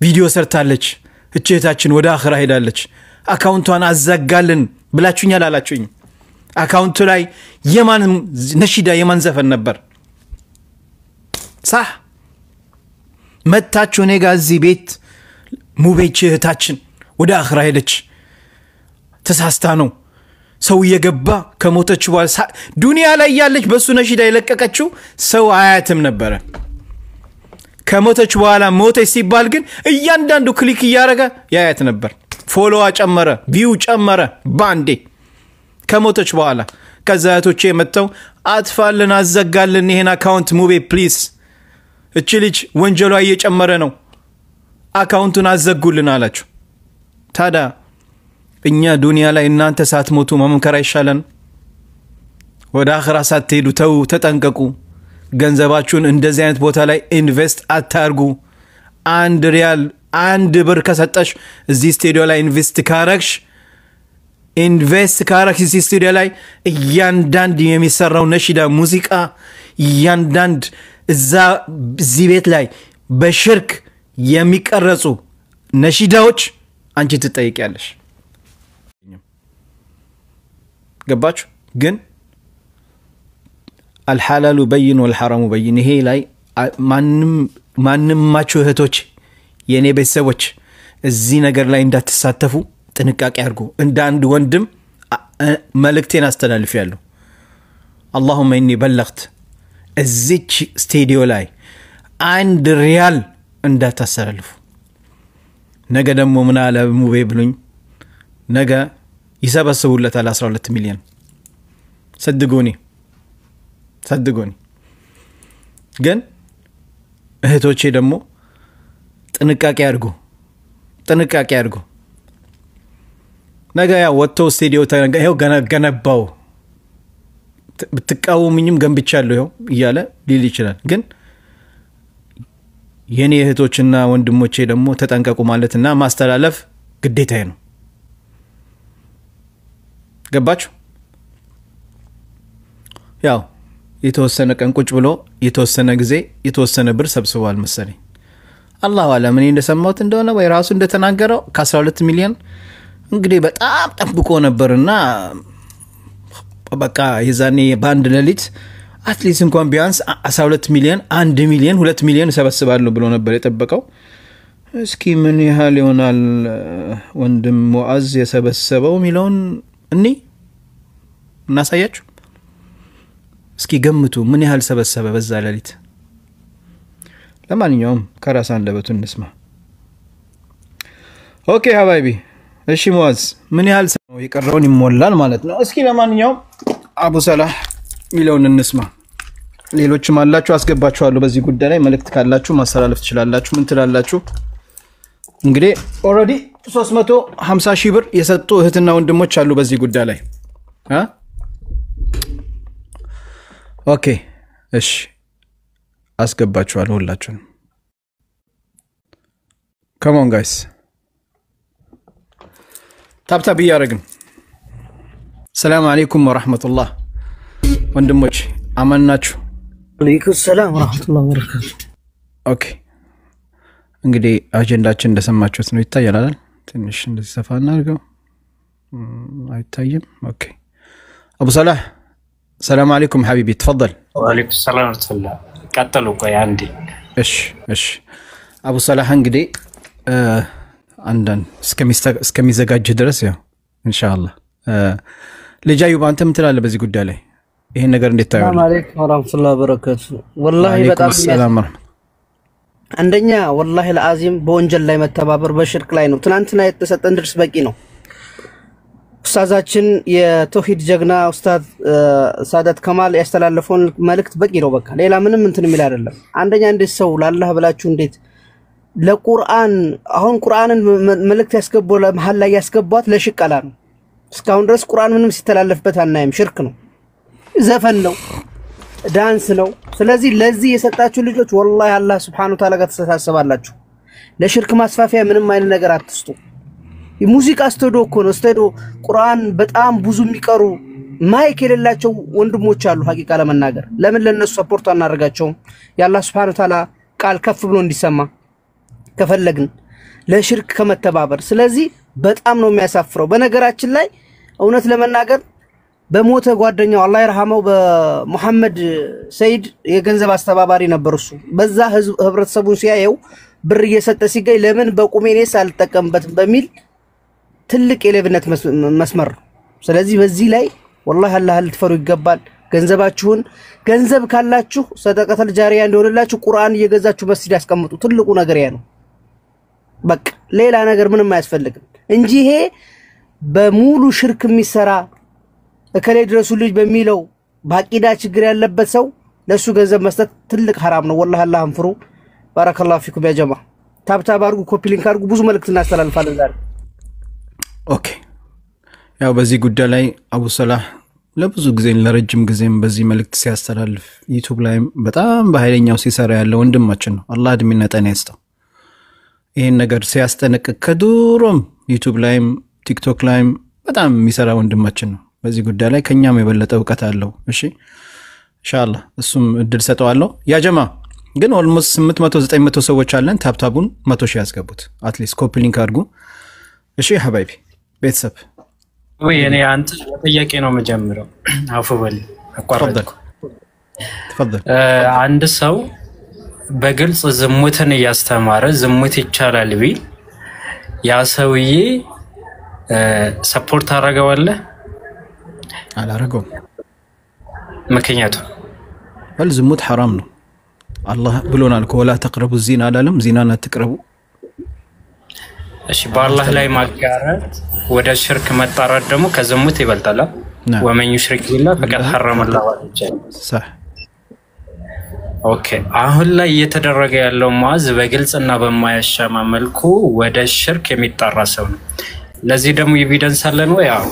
[SPEAKER 1] ቪዲዮ ሰርታለች እህታችን ወደ አኺራ ሄዳለች አካውንቷን አዘጋልን ብላችሁኛል አላችሁኝ አካውንቱ ላይ የማን ነሺዳ የማን ዘፈን ነበር صح መታችሁ ኔጋ እዚህ ቤት ሙቤች እህታችን ወደ አኺራ ሄደች ተሳስታ ነው ሰው የገባ ከሞተች በኋላ ዱንያ ላይ ያለች በሱ ነሺዳ የለቀቀችው ሰው አያትም ነበር ከሞተች በኋላ ሞተች ሲባል ግን እያንዳንዱ ክሊክ ያረጋ ያያት ነበር ፎሎዋ ጨመረ ቪው ጨመረ ባንዴ ከሞተች በኋላ ከዛቶቼ መተው አጥፋልን አዘጋልን ይሄን አካውንት ሙቤ ፕሊዝ እቺ ልጅ ወንጀሏ እየጨመረ ነው አካውንቱን አዘጉልን አላችሁ ታዳ እኛ ዱንያ ላይ እናንተ ሳትሞቱ መምከራ ይሻለን ወደ አኺራ ሳትሄዱ ተው ተጠንቀቁ ገንዘባችሁን እንደዚህ አይነት ቦታ ላይ ኢንቨስት አታርጉ አንድ ሪያል አንድ ብር ከሰጠሽ እዚህ ስቱዲዮ ላይ ኢንቨስት ካረግሽ እዚህ ስቱዲዮ ላይ እያንዳንዱ የሚሰራው ነሺዳ ሙዚቃ እያንዳንዱ እዚህ ቤት ላይ በሽርክ የሚቀረጹ ነሺዳዎች አንቺ ትጠይቂያለሽ ገባችሁ ግን الحلال بين والحرام بين ይሄ ላይ ማንንም ማቹ እህቶች የኔ ቤተሰቦች እዚህ ነገር ላይ እንዳትሳተፉ ጥንቃቄ አድርጉ እንደ አንድ ወንድም መልእክቴን አስተላልፊያለሁ اللهم اني بلغت እዚች ስቱዲዮ ላይ አንድ ሪያል እንዳታሰራልፉ ነገ ደግሞ ምን አለ ሙቤ ብሉኝ ነገ ይሰበስቡለታል 12 ሚሊዮን صدقوني ግን እህቶቼ ደግሞ ጥንቃቄ አድርጉ ነገ ያ ወጥቶ ስቱዲዮ ተገናኘው ገነባው ብትቃወሙኝም ገንብቻለሁ ይሄው ይያለ ሊል ይችላል ግን የኔ እህቶችና ወንድሞቼ ደግሞ ተጠንቀቁ ማለትና ማስተላለፍ ግዴታዬ ነው ገባችሁ ያው የተወሰነ ቀን ቁጭ ብሎ የተወሰነ ጊዜ የተወሰነ ብር ሰብስቧል መሰለኝ አላህ አለ ምን እንደሰማሁት እንደሆነ ወይ ራሱ እንደተናገረው ከ12 ሚሊዮን እንግዲህ በጣም ጠብቆ ነበርና በቃ የዛኔ ባንድ ለሊት አትሊስት እንኳን ቢያንስ 12 ሚሊዮን 1 ሚሊዮን 2 ሚሊዮን ሰበስባለሁ ብሎ ነበር የጠበቀው እስኪ ምን ያህል ይሆናል ወንድም ሙአዝ የሰበሰበው ሚሊዮን እኒ እናሳያችሁ እስኪ ገምቱ ምን ያህል ሰበሰበ በዛ ሌሊት ለማንኛውም ከራስ አንደበቱ እንስማ ኦኬ ሀባይቢ እሺ ሙአዝ ምን ያህል ነው የቀረውን ይሞላል ማለት ነው እስኪ ለማንኛውም አቡ ሰላህ ሚሊዮን እንስማ ሌሎችም አላችሁ አስገባችኋለሁ በዚህ ጉዳይ ላይ መልእክት ካላችሁ ማስተላለፍ ትችላላችሁ ምን ትላላችሁ እንግዲህ ኦሬዲ 350 ሺህ ብር የሰጡ እህትና ወንድሞች አሉ በዚህ ጉዳይ ላይ ኦኬ እሺ አስገባችኋለሁ ሁላችሁም come on guys ታብታብ ያረግን ሰላም አለይኩም ወራህመቱላህ ወንድሞች አማናችሁ
[SPEAKER 4] አለይኩም ሰላም ወራህመቱላህ ወበረካቱ
[SPEAKER 1] ኦኬ እንግዲህ አጀንዳችን እንደሰማችሁት ነው ይታያል አይደል ትንሽ እንደዚህ ሰፋና አድርገው አይታየም ኦኬ አቡ ሰላህ ሰላም አለይኩም ሐቢቢ ተفضل
[SPEAKER 3] ወአለይኩም ሰላም ወራህመቱላህ ቀጥሉ ቆይ አንዴ
[SPEAKER 1] እሺ አቡ ሰላህ እንግዲህ አንዳን እስከሚዘጋጅ ድረስ ያው ኢንሻአላህ ለጃዩ ባንተ ምን ትላለህ በዚህ ጉዳይ ላይ ይሄን ነገር እንዴት ታያለህ
[SPEAKER 4] ሰላም አለይኩም ወራህመቱላህ ወበረካቱ ወላሂ በጣም
[SPEAKER 1] ሰላም
[SPEAKER 4] አንደኛ ወላሂ ለአዚም በወንጀል ላይ መተባበር በሽርክ ላይ ነው ትናንትና የተሰጠን ድርስ በቂ ነው ኡስታዛችን የተውሂድ ጀግና ኡስታዝ ሳዳት ከማል ያስተላለፈውን መልእክት በቂ ነው በቃ ሌላ ምንም እንትን የሚል አይደለም አንደኛ እንዴት ሰው ለአላህ ብላችሁ እንዴት ለቁርአን አሁን ቁርአንን መልእክት ያስገባው ለመሐል ላይ ያስገባት ለሽቀላ ነው እስካሁን ድረስ ቁርአን ምንም ሲተላለፍበት አናይም ሽርክ ነው ዘፈን ነው ዳንስ ነው ስለዚህ ለዚህ የሰጣችሁ ልጆች ወላሂ አላህ Subhanahu Ta'ala ጋር ተሳሰባላችሁ ለሽርክ ማስፋፊያ ምንም አይነት ነገር አትስጡ ሙዚቃ ስቱዲዮ እኮ ነው ስቱዲዮ ቁርአን በጣም ብዙ የሚቀሩ ማይክ የሌላቸው ወንድሞች አሉ ሐቂቃ ለመናገር ለምን ለነሱ ሰፖርት አናደርጋቸው ያላህ Subhanahu Ta'ala ቃል ከፍ ብሎ እንዲሰማ ከፈለግን ለሽርክ ከመተባበር ስለዚህ በጣም ነው የሚያሳፍረው በነገራችን ላይ እውነት ለመናገር በሞተ ጓደኛው አላህ ይርሐመው በመሐመድ ሰይድ የገንዘብ አስተባባሪ ነበር እሱ በዛ ህብረተሰቡን ሲያየው ብር እየሰጠ ሲገኝ ለምን በቁሜኔስ አልተጠቀምበትም በሚል ትልቅ የሌብነት መስመር ስለዚህ በዚህ ላይ ወላሂ አላህ ልትፈሩ ይገባል ገንዘባችሁን ገንዘብ ካላችሁ ሰደቀተል ጃሪያ እንደሆነላችሁ ቁርአን እየገዛችሁ መስጂድ ያስቀምጡ ትልቁ ነገር ያ ነው በቃ ሌላ ነገር ምንም አያስፈልግም እንጂ ይሄ በሙሉ ሽርክ የሚሰራ እከሌ ድረሱ ልጅ በሚለው ባቂዳ ችግር ያለበት ሰው ለሱ ገንዘብ መስጠት ትልቅ حرام ነው ወላሂ አላህን ፍሩ ባረከላሁ ፊኩም ያ ጀማ ታብታብ አድርጉ ኮፒ ሊንክ አድርጉ ብዙ መልእክት እናስተላልፋለን ዛሬ
[SPEAKER 1] ኦኬ ያው በዚህ ጉዳይ ላይ አቡ ሰላህ ለብዙ ጊዜ ለረጅም ጊዜም በዚህ መልእክት ሲያስተላልፍ ዩቲዩብ ላይ በጣም በኃይለኛው ሲሰራ ያለው ወንድማችን ነው አላህ እድሜና ጤና ይስጠው ይሄን ነገር ሲያስጠነቅቅ ከዱሮም ዩቲዩብ ላይም ቲክቶክ ላይም በጣም የሚሰራ ወንድማችን ነው በዚህ ጉዳይ ላይ ከኛም የበለጠ ዕውቀት አለው እሺ ኢንሻአላህ እሱም እድል ሰጠዋለሁ ያ ጀማ ግን ኦልሞስት 800 900 ሰዎች አለን ታብታቡን 100 ሺህ ያስገቡት አትሊስት ኮፒ ሊንክ አድርጉ እሺ ሐባይቢ ቤተሰብ
[SPEAKER 3] ወይ እኔ አንተ ጥያቄ ነው መጀመሪያው አፉ በል አቋርጠኩ
[SPEAKER 1] ተፈضل
[SPEAKER 3] አንድ ሰው በግልጽ ዝሙትን ያስተማረ ዝሙት ይቻላል ቢል ያ ሰውዬ ሰፖርት አረጋዋለ
[SPEAKER 1] አላረገው
[SPEAKER 3] ምክንያቱ
[SPEAKER 1] ዝሙት حرام ነው አላህ ብሎናል ወላ ተቅረቡ ዚና አላለም ዚናን አትቅረቡ
[SPEAKER 3] እሺ በአላህ ላይ ማጋራት ወደ ሽርክ መጣራት ደግሞ ከዝሙት ይበልጣል ወመን ይሽርክ ቢላህ ፈቀድ حرم الله عليه
[SPEAKER 1] صح
[SPEAKER 3] ኦኬ አሁን ላይ እየተደረገ ያለው ሙአዝ በግልጽና በማያሻማ መልኩ ወደ ሽርክ የሚጣራ ሰው ነው ለዚህ ደግሞ ኤቪደንስ አለን ወይ አው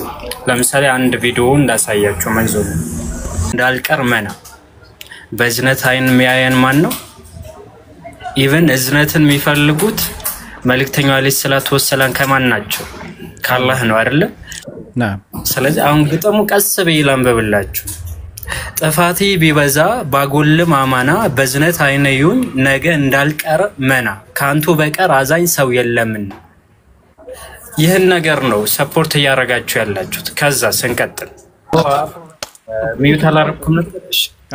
[SPEAKER 3] ለምሳሌ አንድ ቪዲዮ እንዳሳያችሁ መንዞር እንዳልቀር መና በዝነት አይን የሚያየን ማን ነው ኢቭን እዝነትን የሚፈልጉት መልእክተኛው አለይሂ ሰላቱ ወሰለም ከማን ናቸው ካላህ ነው አይደል
[SPEAKER 1] نعم
[SPEAKER 3] ስለዚህ አሁን ግጥሙ ቀስ በይላም በብላችሁ ጥፋቲ ቢበዛ ባጎል ማማና በዝነት አይነዩን ነገ እንዳልቀር መና ካንቱ በቀር አዛኝ ሰው የለምን ይሄን ነገር ነው ሰፖርት ያረጋችሁ ያላችሁት ከዛ ስንቀጥል ሚዩት አላረኩም ነበር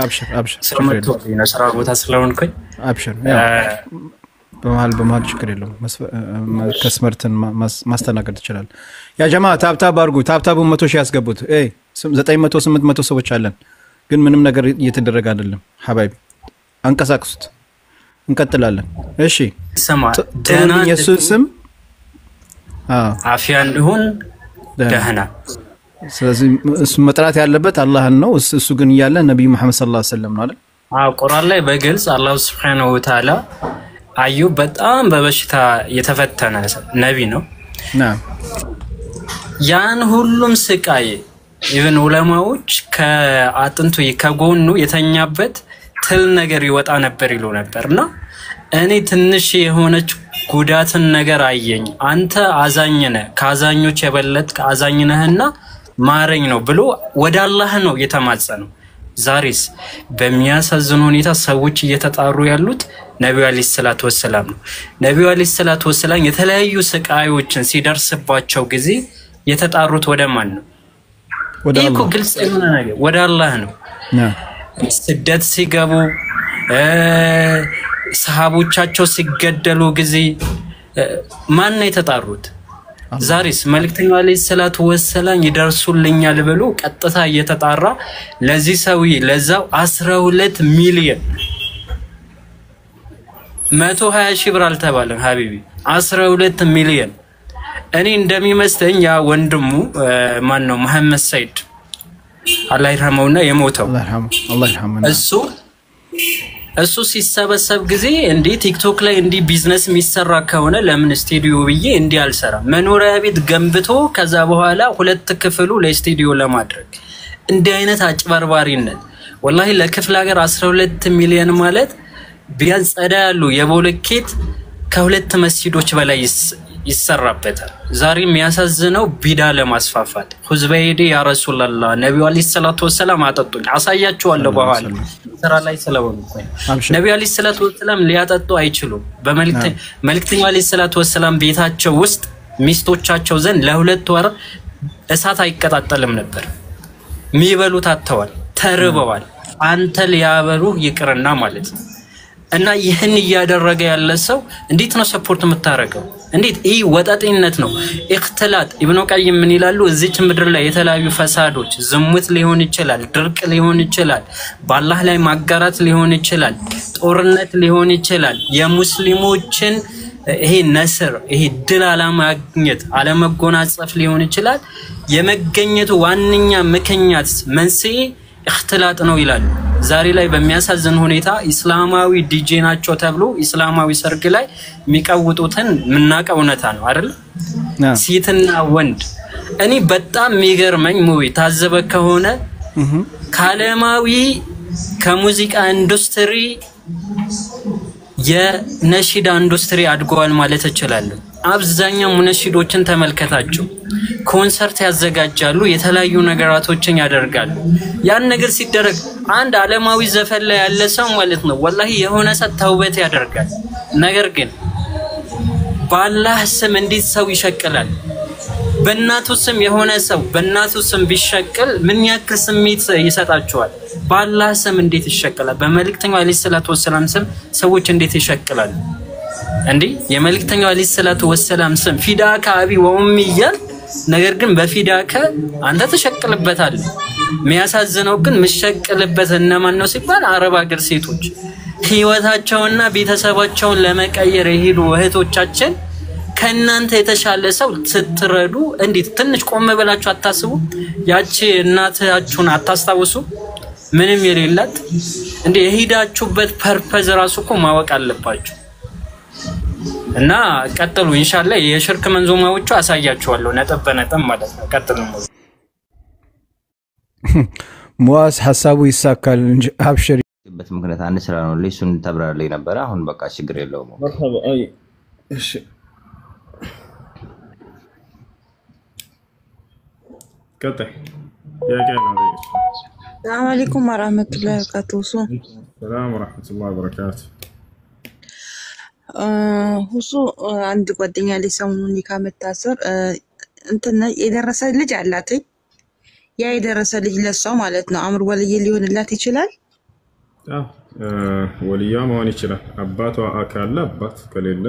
[SPEAKER 1] አብሽር
[SPEAKER 3] ስለመጥቶኝ ነው ስራ ቦታ ስለሆንኩኝ
[SPEAKER 1] አብሽር በመሃል ችግር የለውም ከስመርትን ማስተናገድ ይችላል ያ ጀማ ታብታብ አድርጉ ታብታቡ 100 ሺህ ያስገቡት 900 800 ሰዎች አለን ግን ምንም ነገር እየተደረገ አይደለም ሐባይቢ አንቀሳቅሱት እንቀጥላለን እሺ
[SPEAKER 3] ሰማ ደህና
[SPEAKER 1] ኢየሱስ ስም
[SPEAKER 3] አፊያ እንደሆን ደህና
[SPEAKER 1] ስለዚህ እሱ መጥራት ያለበት አላህን ነው እሱ ግን ይያለ ነብዩ መሐመድ ሰለላሁ ዐለይሂ ወሰለም ነው አይደል
[SPEAKER 3] ቁርአን ላይ በግልጽ አላህ Subhanahu Wa Ta'ala አዩብ በጣም በበሽታ የተፈተነ ነብይ ነው ያን ሁሉም ስቃይ ኢቭን ዑለማዎች ከአጥንቱ ከጎኑ የተኛበት ትል ነገር ይወጣ ነበር ይሉ ነበርና እኔ ትንሽ የሆነች ጉዳትን ነገር አየኝ አንተ አዛኝነ ካዛኞች የበለጥክ አዛኝነህና ማረኝ ነው ብሎ ወደ አላህ ነው የተማጸነው ዛሬስ በሚያሳዝን ሁኔታ ሰዎች እየተጣሩ ያሉት ነብዩ አለይሂ ሰላቱ ወሰለም ነው ነብዩ አለይሂ ሰላቱ ወሰለም የተለያዩ ስቃዮችን ሲደርስባቸው ጊዜ የተጣሩት ወደ ማን ነው ወደ አላህ ግልጽ የሆነ ነገር ወደ አላህ ነው ስደት ሲገቡ ሰሃቦቻቸው ሲገደሉ ጊዜ ማን ነው የተጣሩት ዛሬስ መልእክተኛው አለይሂ ሰላቱ ወሰለም ይደርሱልኛል ብሎ ቀጥታ እየተጣራ ለዚህ ሰውዬ ለዛው 12 ሚሊዮን 120 ሺህ ብር አልተባለም ሀቢቢ 12 ሚሊዮን እኔ እንደሚመስለኝ ያ ወንድሙ ማን ነው መሐመድ ሰይድ አላህ ይርሐመውና የሞተው
[SPEAKER 1] አላህ ይርሐመው
[SPEAKER 3] እሱ ሲሰበሰብ ጊዜ እንዴ ቲክቶክ ላይ እንዲ ቢዝነስ የሚሰራ ከሆነ ለምን ስቱዲዮ ብዬ እንዲ አልሰራ መኖሪያ ቤት ገንብቶ ከዛ በኋላ ሁለት ክፍሉ ለስቱዲዮ ለማድረግ እንዲ አይነት አጭበርባሪነት ወላሂ ለክፍለ ሀገር 12 ሚሊዮን ማለት ቢያንስ ጸዳ ያሉ የቦለኬት ከሁለት መስጊዶች በላይ ይሰራበታል ዛሬ የሚያሳዝነው ቢዳ ለማስፋፋት ሁዝበይዲ ያ ረሱላህ ነብዩ አለይሂ ሰላቱ ወሰለም አጠጡኝ አሳያችኋለሁ በኋላ ስራ ላይ ስለሆንኩኝ ነብዩ አለይሂ ሰላቱ ወሰለም ሊያጠጡ አይችሉም መልእክተኛው አለይሂ ሰላቱ ወሰለም ቤታቸው ውስጥ ሚስቶቻቸው ዘንድ ለሁለት ወር እሳት አይቀጣጠልም ነበር የሚበሉት አጥተዋል ተርበዋል አንተ ሊያበሉ ይቅርና ማለት ነው እና ይሄን ያደረገ ያለ ሰው እንዴት ነው ሰፖርት የምታረገው እንዴት ይሄ ወጣጤነት ነው እክትላት ኢብኑ ቀይም ምን ይላሉ እዚች ምድር ላይ የተለያዩ ፈሳዶች ዝሙት ሊሆን ይችላል ድርቅ ሊሆን ይችላል በአላህ ላይ ማጋራት ሊሆን ይችላል ጦርነት ሊሆን ይችላል የሙስሊሞችን ይሄ ነስር ይሄ ድል አለማግኘት አለመጎናጸፍ ሊሆን ይችላል የመገኘቱ ዋንኛ ምክንያት መንስኤ እክትላት ነው ይላሉ ዛሬ ላይ በሚያሳዝን ሁኔታ እስላማዊ ዲጄ ናቸው ተብሎ እስላማዊ ሰርግ ላይ የሚቀውጡትን ምናቀው ነታ ነው አይደል ሴትና ወንድ እኔ በጣም የሚገርመኝ ሙይ ታዘበ ከሆነ ካለማዊ ከሙዚቃ ኢንዱስትሪ የነሺዳ ኢንዱስትሪ አድጓል ማለት እችላለሁ አብዛኛው ሙነሺዶችን ተመልከታቸው ኮንሰርት ያዘጋጃሉ የተለያዩ ነገራቶችን ያደርጋሉ ያን ነገር ሲደረግ አንድ ዓለማዊ ዘፈን ላይ ያለ ሰው ማለት ነው ወላሂ የሆነ ሰው ተውበት ያደርጋል ነገር ግን በአላህ ስም እንዴት ሰው ይሸቅላል በእናቱ ስም የሆነ ሰው በእናቱ ስም ቢሸቅል ምን ያክል ስሜት ይሰጣቸዋል በአላህ ስም እንዴት ይሸቅላል በመልእክተኛው አለይሂ ሰላቱ ወሰለም ስም ሰዎች እንዴት ይሸቅላሉ እንዴ የመልእክተኛው አለይሂ ሰላቱ ወሰለም ስም ፊዳካ አቢ ወኡሚ ይያል ነገር ግን በፊዳካ አንተ ተሸቅልበታል የሚያሳዝነው ግን መሸቅልበት እነማን ነው ሲባል አረብ ሀገር ሴቶች ህይወታቸውና ቤተሰባቸውን ለመቀየር ይሄዱ እህቶቻችን ከናንተ የተሻለ ሰው ስትረዱ እንዴት ትንሽ ቆም ብላችሁ አታስቡ ያቺ እናታችሁን አታስታውሱ ምንም የሌላት እንዴ የሄዳችሁበት ፐርፐዝ ራሱኮ ማወቅ አለባችሁ እና ቀጥሉ ኢንሻአላህ የሽርክ መንዞማዎቹ አሳያችኋለሁ ነጥብ በነጥብ ማለት ነው ቀጥሉ
[SPEAKER 1] ሙአዝ ሐሳቡ ይሳካል እንጂ አብሽሪ
[SPEAKER 5] በት ምክንያት አንድ ስራ ነው ለሱን ተብራለኝ ነበር አሁን በቃ ችግር የለውም
[SPEAKER 2] መርሐባ አይ እሺ ቀጥይ
[SPEAKER 6] السلام عليكم ورحمة الله وبركاته.
[SPEAKER 2] السلام ورحمة الله وبركاته.
[SPEAKER 6] ሁሱ አንድ ጓደኛ ላይ ሰሞኑን ካመታሰር እንትና የደረሰ ልጅ አላት ያ የደረሰ ልጅ ለሷ ማለት ነው አምር ወልይ ሊሆንላት ይችላል
[SPEAKER 2] ወልያ መሆን ይችላል። አባቷ ካለ አባት ከሌለ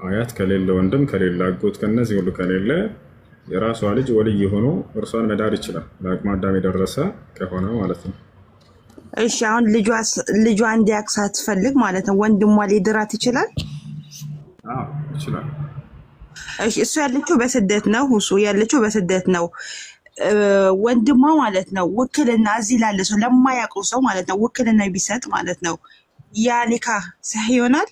[SPEAKER 2] አያት ከሌለ ወንድም ከሌለ አጎት ከነዚህ ሁሉ ከሌለ የራሷ ልጅ ወልይ ሆኖ እርሷን መዳር ይችላል። ለአቅመ አዳም የደረሰ ከሆነ ማለት ነው።
[SPEAKER 6] እሺ አሁን ልጇ እንዲያውቅ ሳትፈልግ ማለት ነው ወንድሟ ሊድራት ይችላል?
[SPEAKER 2] አዎ ይችላል።
[SPEAKER 6] እሺ እሱ ያለችው በስደት ነው። ሁሱ ያለችው በስደት ነው። ወንድሟ ማለት ነው ውክልና እዚህ ላለ ሰው ለማያውቀው ሰው ማለት ነው ውክልና ቢሰጥ ማለት ነው ያ ኒካህ ሰሂህ ይሆናል?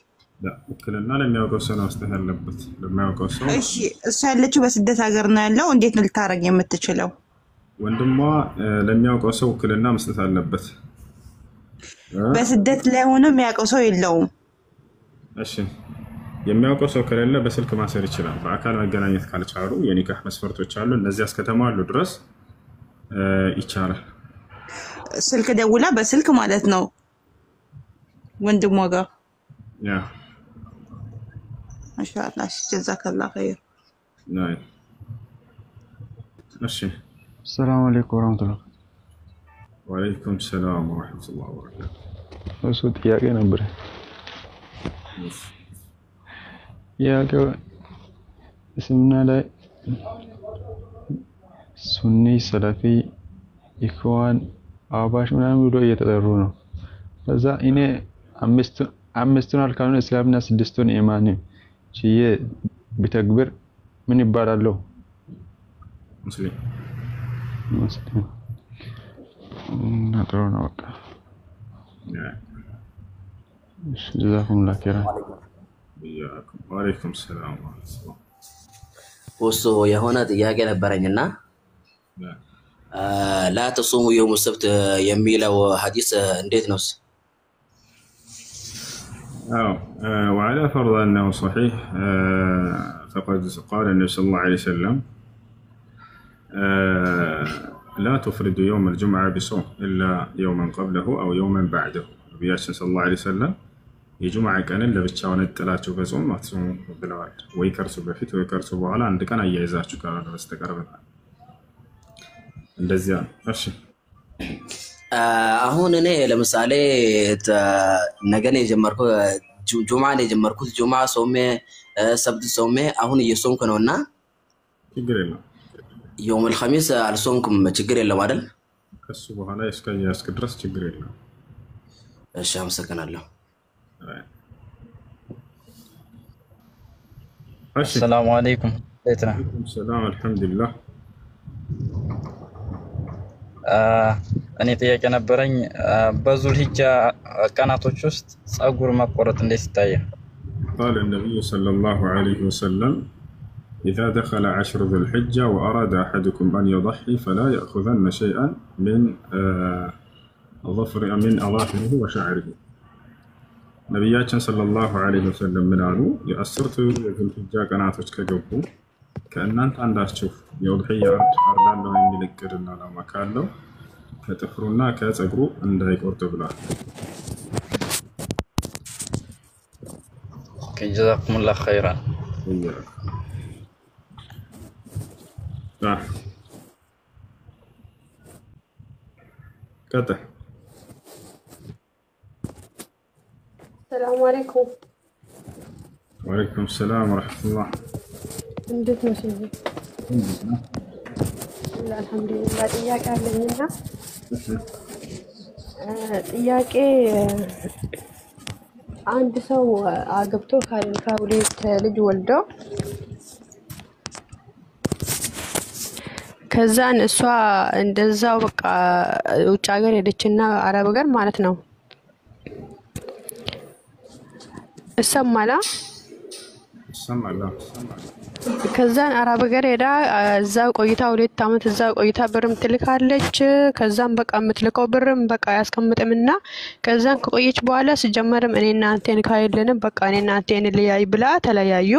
[SPEAKER 2] ውክልና ለሚያውቀው ሰው ነው መስጠት ያለበት፣ ለማያውቀው ሰው።
[SPEAKER 6] እሺ እሱ ያለችው በስደት ሀገር ነው ያለው። እንዴት ነው ልታረግ የምትችለው?
[SPEAKER 2] ወንድሟ ለሚያውቀው ሰው ውክልና መስጠት አለበት።
[SPEAKER 6] በስደት ላይ ሆኖ የሚያውቀው ሰው የለውም።
[SPEAKER 2] እሺ የሚያውቀው ሰው ከሌለ በስልክ ማሰር ይችላል። በአካል መገናኘት ካልቻሉ የኒካህ መስፈርቶች አሉ። እነዚህ እስከተሟሉ ድረስ ይቻላል።
[SPEAKER 6] ስልክ ደውላ በስልክ ማለት ነው ወንድሟ ጋር።
[SPEAKER 2] ያ
[SPEAKER 6] ማሻአላህ ጀዛከላህ ኸይር።
[SPEAKER 2] ናይ እሺ
[SPEAKER 7] ሰላም አለይኩም ወራህመቱላህ።
[SPEAKER 2] ወአለይኩም ሰላም ወራህመቱላህ ወበረካቱ።
[SPEAKER 7] እሱ ጥያቄ ነበር። ጥያቄው እስልምና ላይ ሱኒ፣ ሰለፊ፣ ኢኽዋን፣ አባሽ ምናምን ብሎ እየተጠሩ ነው። በዛ እኔ አምስቱን አርካኑን እስላምና ስድስቱን ኢማን ችዬ ቢተግብር ምን ይባላለሁ?
[SPEAKER 2] ሙስሊም
[SPEAKER 7] ጥሩ ነው። በቃ እሺ ጀዛኩሙላህ ኸይራን።
[SPEAKER 2] ወአለይኩም ሰላም ወራህመቱላህ።
[SPEAKER 8] ወሶ የሆነ ጥያቄ ነበረኝና ላ ተሱሙ የውም ሰብት የሚለው ሐዲስ እንዴት ነው?
[SPEAKER 2] وعلى فرض أنه صحيح فقد قال النبي صلى الله عليه وسلم لا تفرد يوم الجمعة بصوم إلا يوما قبله أو يوما بعده. النبي صلى الله عليه وسلم የጁምዓ ቀንን ለብቻውን ጥላችሁ በጾም አትጾሙ ብለዋል። ወይ ከርሱ በፊት ወይ ከርሱ በኋላ አንድ ቀን አያይዛችሁ ካልሆነ በስተቀር ብለዋል። እንደዚያ ነው። እሺ
[SPEAKER 8] አሁን እኔ ለምሳሌ ነገን የጀመርኩት ጁምዓን የጀመርኩት ጁምዓ ጾሜ ሰብት ጾሜ አሁን እየጾምኩ ነውና
[SPEAKER 2] ችግር የለም።
[SPEAKER 8] የውም الخميس አልጾምኩም ችግር የለም አይደል?
[SPEAKER 2] ከሱ በኋላ እስከ ድረስ ችግር የለም።
[SPEAKER 8] እሺ አመሰግናለሁ።
[SPEAKER 9] السلام عليكم.
[SPEAKER 2] وعليكم السلام الحمد لله.
[SPEAKER 9] እኔ ጥያቄ ነበረኝ በዙል ሂጃ ቀናቶች ውስጥ ጸጉር መቆረጥ እንዴት ይታያል?
[SPEAKER 2] قال النبي صلى الله عليه وسلم إذا دخل عشر ذي الحجة وأراد أحدكم أن يضحي فلا يأخذن شيئا من أظافره وشعره. ነቢያችን ሰለላሁ ዐለይሂ ወሰለም ምን አሉ? የአስርቱ የዙልሂጃ ቀናቶች ከገቡ ከእናንተ አንዳችሁ የኡድሂያ አርዳለሁ የሚል እቅድና ዓላማ ካለው ከጥፍሩና ከፀጉሩ እንዳይቆርጥ ብሏል።
[SPEAKER 9] ጀዛኩሙላህ ኸይራን።
[SPEAKER 2] ቀጥል።
[SPEAKER 10] السلام عليكم.
[SPEAKER 2] وعليكم السلام ورحمة الله.
[SPEAKER 10] እንዴት ነው ሲል አልሐምዱሊላህ። ጥያቄ አለኝና ጥያቄ አንድ ሰው አግብቶ ከሁለት ልጅ ወልዶ ከዛን እሷ እንደዛው በቃ ውጭ ሀገር ሄደችና አረብ ሀገር ማለት ነው እሰማላ ከዛን አረብ ሀገር ሄዳ እዛው ቆይታ 2 አመት እዛው ቆይታ ብርም ትልካለች። ከዛን በቃ የምትልከው ብርም በቃ ያስቀምጥምና ከዛን ከቆየች በኋላ ሲጀመርም እኔና አንተን ካይለንም በቃ እኔና አንተን ለያይ ብላ ተለያዩ።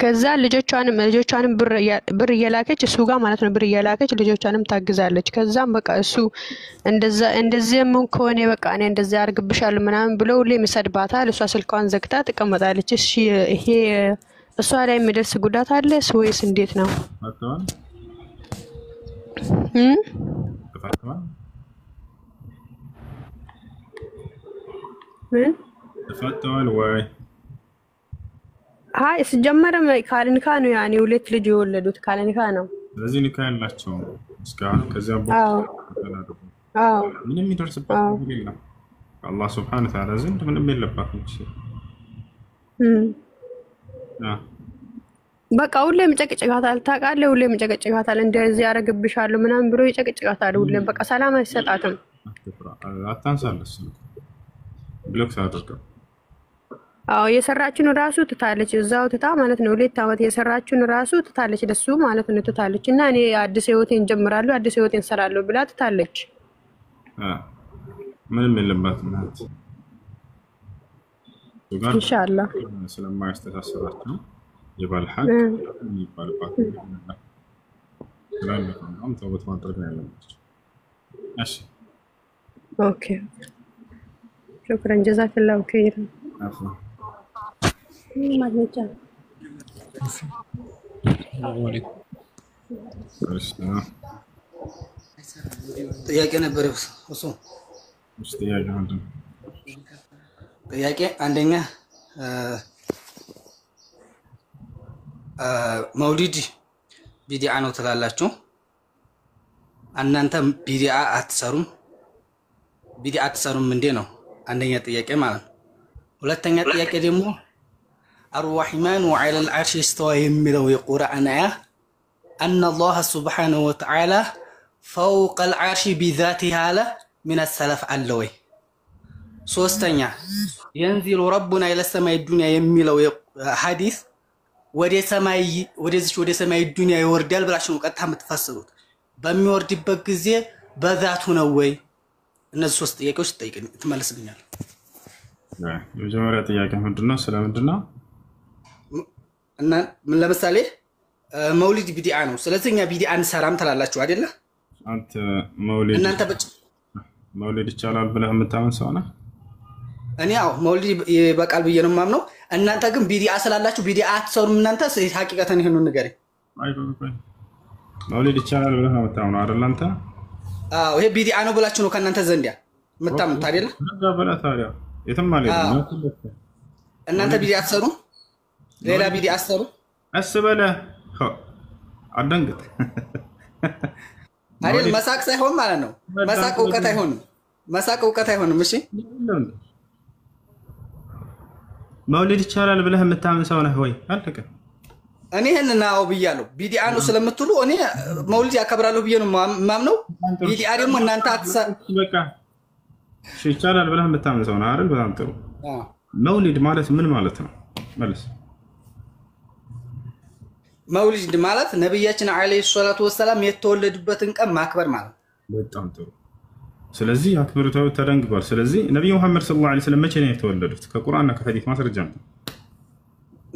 [SPEAKER 10] ከዛ ልጆቿንም ብር እየላከች እሱ ጋር ማለት ነው ብር እየላከች ልጆቿንም ታግዛለች። ከዛም በቃ እሱ እንደዚህም ከሆነ በቃ እኔ እንደዚህ አርግብሻለሁ ምናምን ብሎ ሁሌ ይሰድባታል። እሷ ስልኳን ዘግታ ትቀመጣለች። እሺ ይሄ እሷ ላይ የሚደርስ ጉዳት አለ ወይስ እንዴት ነው?
[SPEAKER 2] ተፋተዋል
[SPEAKER 10] ምን
[SPEAKER 2] ተፋተዋል ወይ?
[SPEAKER 10] አይ ሲጀመርም ካለኒካ ነው ያኔ ሁለት ልጅ የወለዱት ካለኒካ ነው።
[SPEAKER 2] ስለዚህ ኒካ ያላቸው እስካሁን ከዚያ ምንም የሚደርስበት ነገር የለም። አላህ ሱብሓነሁ ወተዓላ ዘንድ ምንም የለባትም።
[SPEAKER 10] በቃ ሁሌም ጨቅጭቃታል ታውቃለህ፣ ሁሌም ጨቅጭቃታል። እንደዚህ ያረግብሻለሁ ምናምን ብሎ ይጨቅጭቃታል ሁሌም። በቃ ሰላም አይሰጣትም።
[SPEAKER 2] አታንሳለስ ብሎክ ሳደርገው
[SPEAKER 10] የሰራችውን ራሱ ትታለች፣ እዛው ትታ ማለት ነው። 2 ዓመት የሰራችውን ራሱ ትታለች፣ ለሱ ማለት ነው ትታለች። እና እኔ አዲስ ህይወቴን ጀምራለሁ፣ አዲስ ህይወቴን ሰራለሁ ብላ ትታለች።
[SPEAKER 2] ምንም የለባትም ማለት
[SPEAKER 10] ኢንሻአላህ
[SPEAKER 2] ስለማያስተሳስራቸው የባል ሐቅ ይባልባት ነው። ስለዚህ ተውበት ማድረግ ነው ያለባቸው። እሺ
[SPEAKER 10] ኦኬ شكرا جزاك الله خير
[SPEAKER 2] عفوا
[SPEAKER 10] ማግኘቻ
[SPEAKER 4] ጥያቄ ነበር እሱ ጥያቄ አንደኛ መውሊድ ቢዲዓ ነው ትላላችሁ እናንተ ቢዲዓ አትሰሩም እንዴ ነው አንደኛ ጥያቄ ማለት ነው ሁለተኛ ጥያቄ ደግሞ الرحمن وعلى العرش استوى يميلو القرآن أن الله سبحانه وتعالى فوق العرش بذاته على من السلف علوي سوستنيا ينزل ربنا إلى السماء الدنيا يميلو حديث ወደ ሰማይ الدنيا ይወርዳል ብላችሁ ቀጥታ የምትፈስሩት በሚወርድበት ጊዜ በዛቱ ነው ወይ እነዚህ ሶስት ጥያቄዎች ትመልስልኛል
[SPEAKER 2] የመጀመሪያ ጥያቄ ምንድነው ስለምንድነው
[SPEAKER 4] እና ምን ለምሳሌ መውሊድ ቢዲዓ ነው ስለዚህኛ ቢዲዓን ሰራም ተላላችሁ አይደለ
[SPEAKER 2] አንተ መውሊድ
[SPEAKER 4] እናንተ
[SPEAKER 2] መውሊድ ይቻላል ብለህ የምታምን ሰው ነህ
[SPEAKER 4] እኔ ያው መውሊድ በቃል ብዬ ነው ማምነው እናንተ ግን ቢዲዓ ስላላችሁ ቢዲዓ አትሰሩም እናንተ ሐቂቀተን ይሄንን ንገረኝ
[SPEAKER 2] አይቆይ መውሊድ ይቻላል ብለህ ነው የምታምነው አይደል አንተ
[SPEAKER 4] ይሄ ቢዲዓ ነው ብላችሁ ነው ከእናንተ ዘንድ የምታምኑት አይደለ
[SPEAKER 2] በላ ታዲያ የትም ማለት ነው
[SPEAKER 4] እናንተ ቢዲዓ አትሰሩም ሌላ ቢዲዓ አትሰሩ
[SPEAKER 2] አስበለ አደንግጥ
[SPEAKER 4] አይደል መሳቅ ሳይሆን ማለት ነው መሳቅ እውቀት አይሆንም እሺ
[SPEAKER 2] መውሊድ ይቻላል ብለህ የምታምን ሰው ነህ ወይ አልተከ
[SPEAKER 4] እኔ እናው ብያለሁ ቢዲዓ ነው ስለምትሉ እኔ መውሊድ ያከብራለሁ ብዬ ነው ማምነው ቢዲዓ ደግሞ እናንተ
[SPEAKER 2] በቃ ይቻላል ብለህ የምታምን ሰው ነህ አይደል በጣም ጥሩ መውሊድ ማለት ምን ማለት ነው መልስ
[SPEAKER 4] መውሊድ ማለት ነብያችን አለይሂ ሰላቱ ወሰለም የተወለዱበትን ቀን ማክበር ማለት
[SPEAKER 2] በጣም ጥሩ ስለዚህ አክብሮታው ተደንግጓል ስለዚህ ነብዩ መሐመድ ሰለላሁ ዐለይሂ ወሰለም መቼ ነው የተወለዱት ከቁርአንና ከሐዲስ ማስረጃ ነው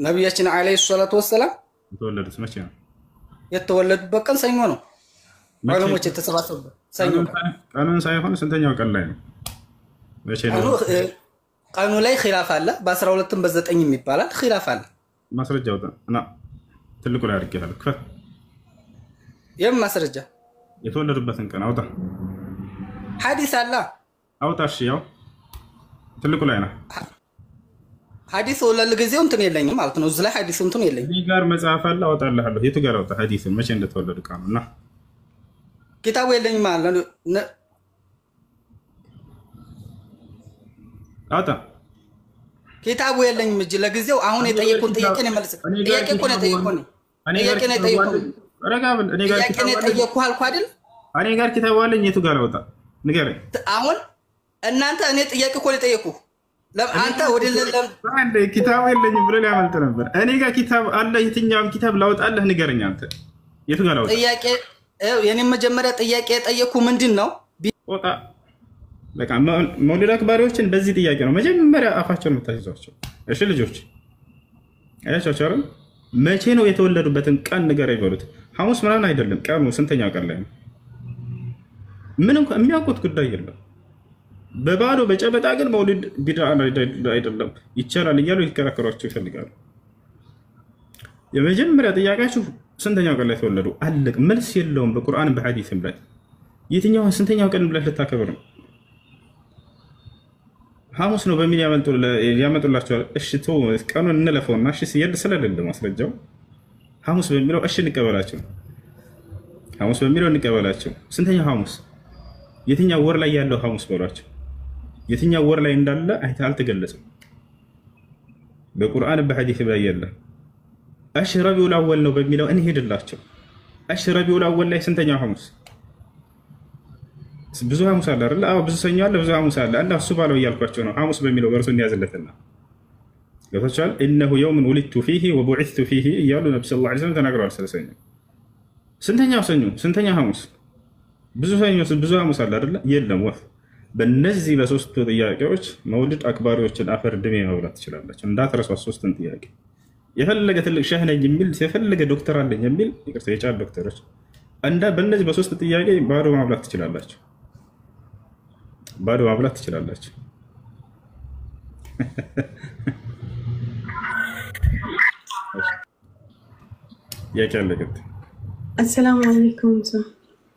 [SPEAKER 4] ነብያችን አለይሂ ሰላቱ ወሰለም
[SPEAKER 2] የተወለዱት መቼ ነው
[SPEAKER 4] የተወለዱበት ቀን ሰኞ ነው ዑለሞች የተሰባሰቡበት ሰኞ
[SPEAKER 2] ቀኑን ሳይሆን ስንተኛው ቀን ላይ ነው መቼ ነው
[SPEAKER 4] ቀኑ ላይ ኺላፍ አለ በ12ም በ9ም ይባላል ኺላፍ አለ
[SPEAKER 2] ማስረጃው እና ትልቁ ላይ አድርጌያለሁ ክፈት
[SPEAKER 4] የም ማስረጃ
[SPEAKER 2] የተወለዱበትን ቀን አውጣ
[SPEAKER 4] ሐዲስ አለ
[SPEAKER 2] አውጣ እሺ ያው ትልቁ ላይ ነው
[SPEAKER 4] ሐዲስ ወለል ጊዜው እንትን የለኝም ማለት ነው እዚህ ላይ ሐዲስ እንትን የለኝም
[SPEAKER 2] እዚህ ጋር መጽሐፍ አለ አውጣልሃለሁ የቱ ጋር አውጣ ሐዲስን መቼ እንደተወለዱ ቀኑና
[SPEAKER 4] ኪታቡ የለኝም ማለት ነው
[SPEAKER 2] አውጣ
[SPEAKER 4] ኪታቡ የለኝም እጅ ለጊዜው አሁን የጠየቁን ጥያቄ ነው መልስ ጥያቄ እኮ ነው የጠየቁን ጥያቄ ነው የጠየቁን
[SPEAKER 2] ረጋብል እኔ ጋር
[SPEAKER 4] ጥያቄ ነው የጠየቁ አልኩ አይደል
[SPEAKER 2] እኔ ጋር ኪታቡ አለኝ የቱ ጋር አውጣ ንገረኝ
[SPEAKER 4] አሁን እናንተ እኔ ጥያቄ እኮ ነው የጠየቁ አንተ ወደ
[SPEAKER 2] አንዴ ኪታቡ የለኝም ብሎ ሊያመልጥ ነበር እኔ ጋር ኪታብ አለ የትኛውም ኪታብ ላውጣልህ ንገረኝ አንተ የቱ ጋር አውጣ
[SPEAKER 4] ጥያቄ የኔ መጀመሪያ ጥያቄ የጠየቁ ምንድነው
[SPEAKER 2] ወጣ በቃ መውሊድ አክባሪዎችን በዚህ ጥያቄ ነው መጀመሪያ አፋቸውን የምታይዟቸው እሺ ልጆች አያቻችሁ አይደል መቼ ነው የተወለዱበትን ቀን ንገረኝ በሉት ሐሙስ ምናምን አይደለም ቀኑ ስንተኛው ቀን ላይ ነው ምንም የሚያውቁት ጉዳይ የለም በባዶ በጨበጣ ግን መውሊድ ቢድዓ አይደለም ይቻላል እያሉ ይከራከሯቸው ይፈልጋሉ የመጀመሪያ ጥያቄያችሁ ስንተኛው ቀን ላይ ተወለዱ አለቅ መልስ የለውም በቁርአን በሐዲስም ላይ የትኛው ስንተኛው ቀን ብለህ ልታከብር ነው? ሐሙስ ነው በሚል ያመጡላቸዋል። እሺ ተው ቀኑን እንለፈውና እሺ ስለሌለ ማስረጃው ሐሙስ በሚለው እሺ እንቀበላቸው። ሐሙስ በሚለው እንቀበላቸው። ስንተኛው ሐሙስ? የትኛው ወር ላይ ያለው ሐሙስ በሏቸው። የትኛው ወር ላይ እንዳለ አልተገለጸም በቁርአን በሐዲስ ላይ ያለ። እሺ ረቢዑል አወል ነው በሚለው እንሄድላቸው። እሺ ረቢዑል አወል ላይ ስንተኛው ሐሙስ? ብዙ ሐሙስ አለ አይደል? አዎ ብዙ ሰኞ አለ፣ ብዙ ሐሙስ አለ። አላህ እሱ ባለው እያልኳቸው ነው። ሐሙስ በሚለው በርሱ እንያዝለትና ገብቶሻል። ኢነሁ የውሙን ወሊድቱ ፊሂ ወቡዒስቱ ፊሂ እያሉ ነብዩ ሰለላሁ ዐለይሂ ወሰለም ተናግረዋል። ስለ ሰኞ ስንተኛው ሰኞ? ስንተኛ ሐሙስ? ብዙ ሰኞ ብዙ ሐሙስ አለ አይደል? የለም ወፍ። በእነዚህ በሶስቱ ጥያቄዎች መውሊድ አክባሪዎችን አፈር ድሜ መብላት ትችላላችሁ። እንዳትረሷት ሶስቱን ጥያቄ። የፈለገ ትልቅ ሸህ ነኝ የሚል የፈለገ ዶክተር አለኝ የሚል ይቅርታ የጫት ዶክተሮች በእነዚህ በሶስት ጥያቄ ባዶ ማብላት ትችላላችሁ። ባዶ ማብላት ትችላላችሁ። ያከለከት
[SPEAKER 11] አሰላሙ አለይኩም።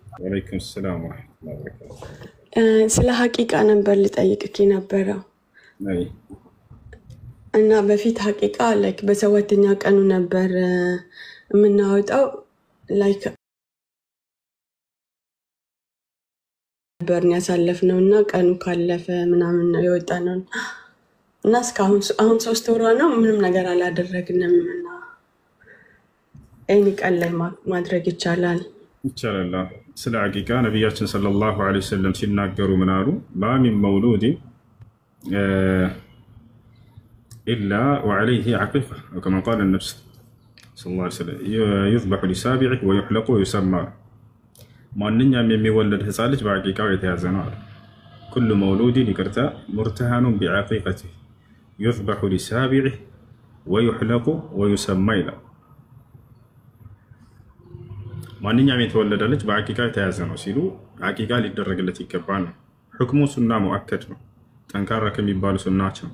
[SPEAKER 2] ወአለይኩም ሰላም ወራህመቱላሂ ወበረካቱ።
[SPEAKER 11] ስለ ሐቂቃ ነበር ልጠይቅህ የነበረው
[SPEAKER 2] አይ
[SPEAKER 11] እና በፊት ሐቂቃ ላይክ በሰባተኛ ቀኑ ነበር የምናወጣው ላይክ በርን ያሳለፍነው እና ቀኑ ካለፈ ምናምን ነው የወጣነው እና እስካሁን አሁን 3 ወር ነው ምንም ነገር አላደረግንም እና እኔ ቀን ላይ ማድረግ ይቻላል?
[SPEAKER 2] ይቻላል። ስለ ሐቂቃ ነብያችን ሰለላሁ ዐለይሂ ወሰለም ሲናገሩ ምን አሉ? ማ ሚን መውሉድ ኢላ ወዐለይሂ ዐቂቃ ከማ ቃለ ነብዩ ሰለላሁ ዐለይሂ ወሰለም ይዝበሑ ሊሳቢዒህ ወዩሕለቁ ወዩሰማ። ማንኛውም የሚወለድ ህፃን ልጅ በሐቂቃው የተያዘ ነው አሉ። ኩሉ መውሉድን ይቅርታ ሙርተሃኑን ቢዐቂቀቲህ ይዝበሑ ሊሳቢዒህ ወዩሕለቁ ወዩሰማ ይላል። ማንኛውም የተወለደ ልጅ በሐቂቃ የተያዘ ነው ሲሉ ሐቂቃ ሊደረግለት ይገባል ነው። ህክሙ ሱና ሙአከድ ነው። ጠንካራ ከሚባሉ ሱናዎች ነው።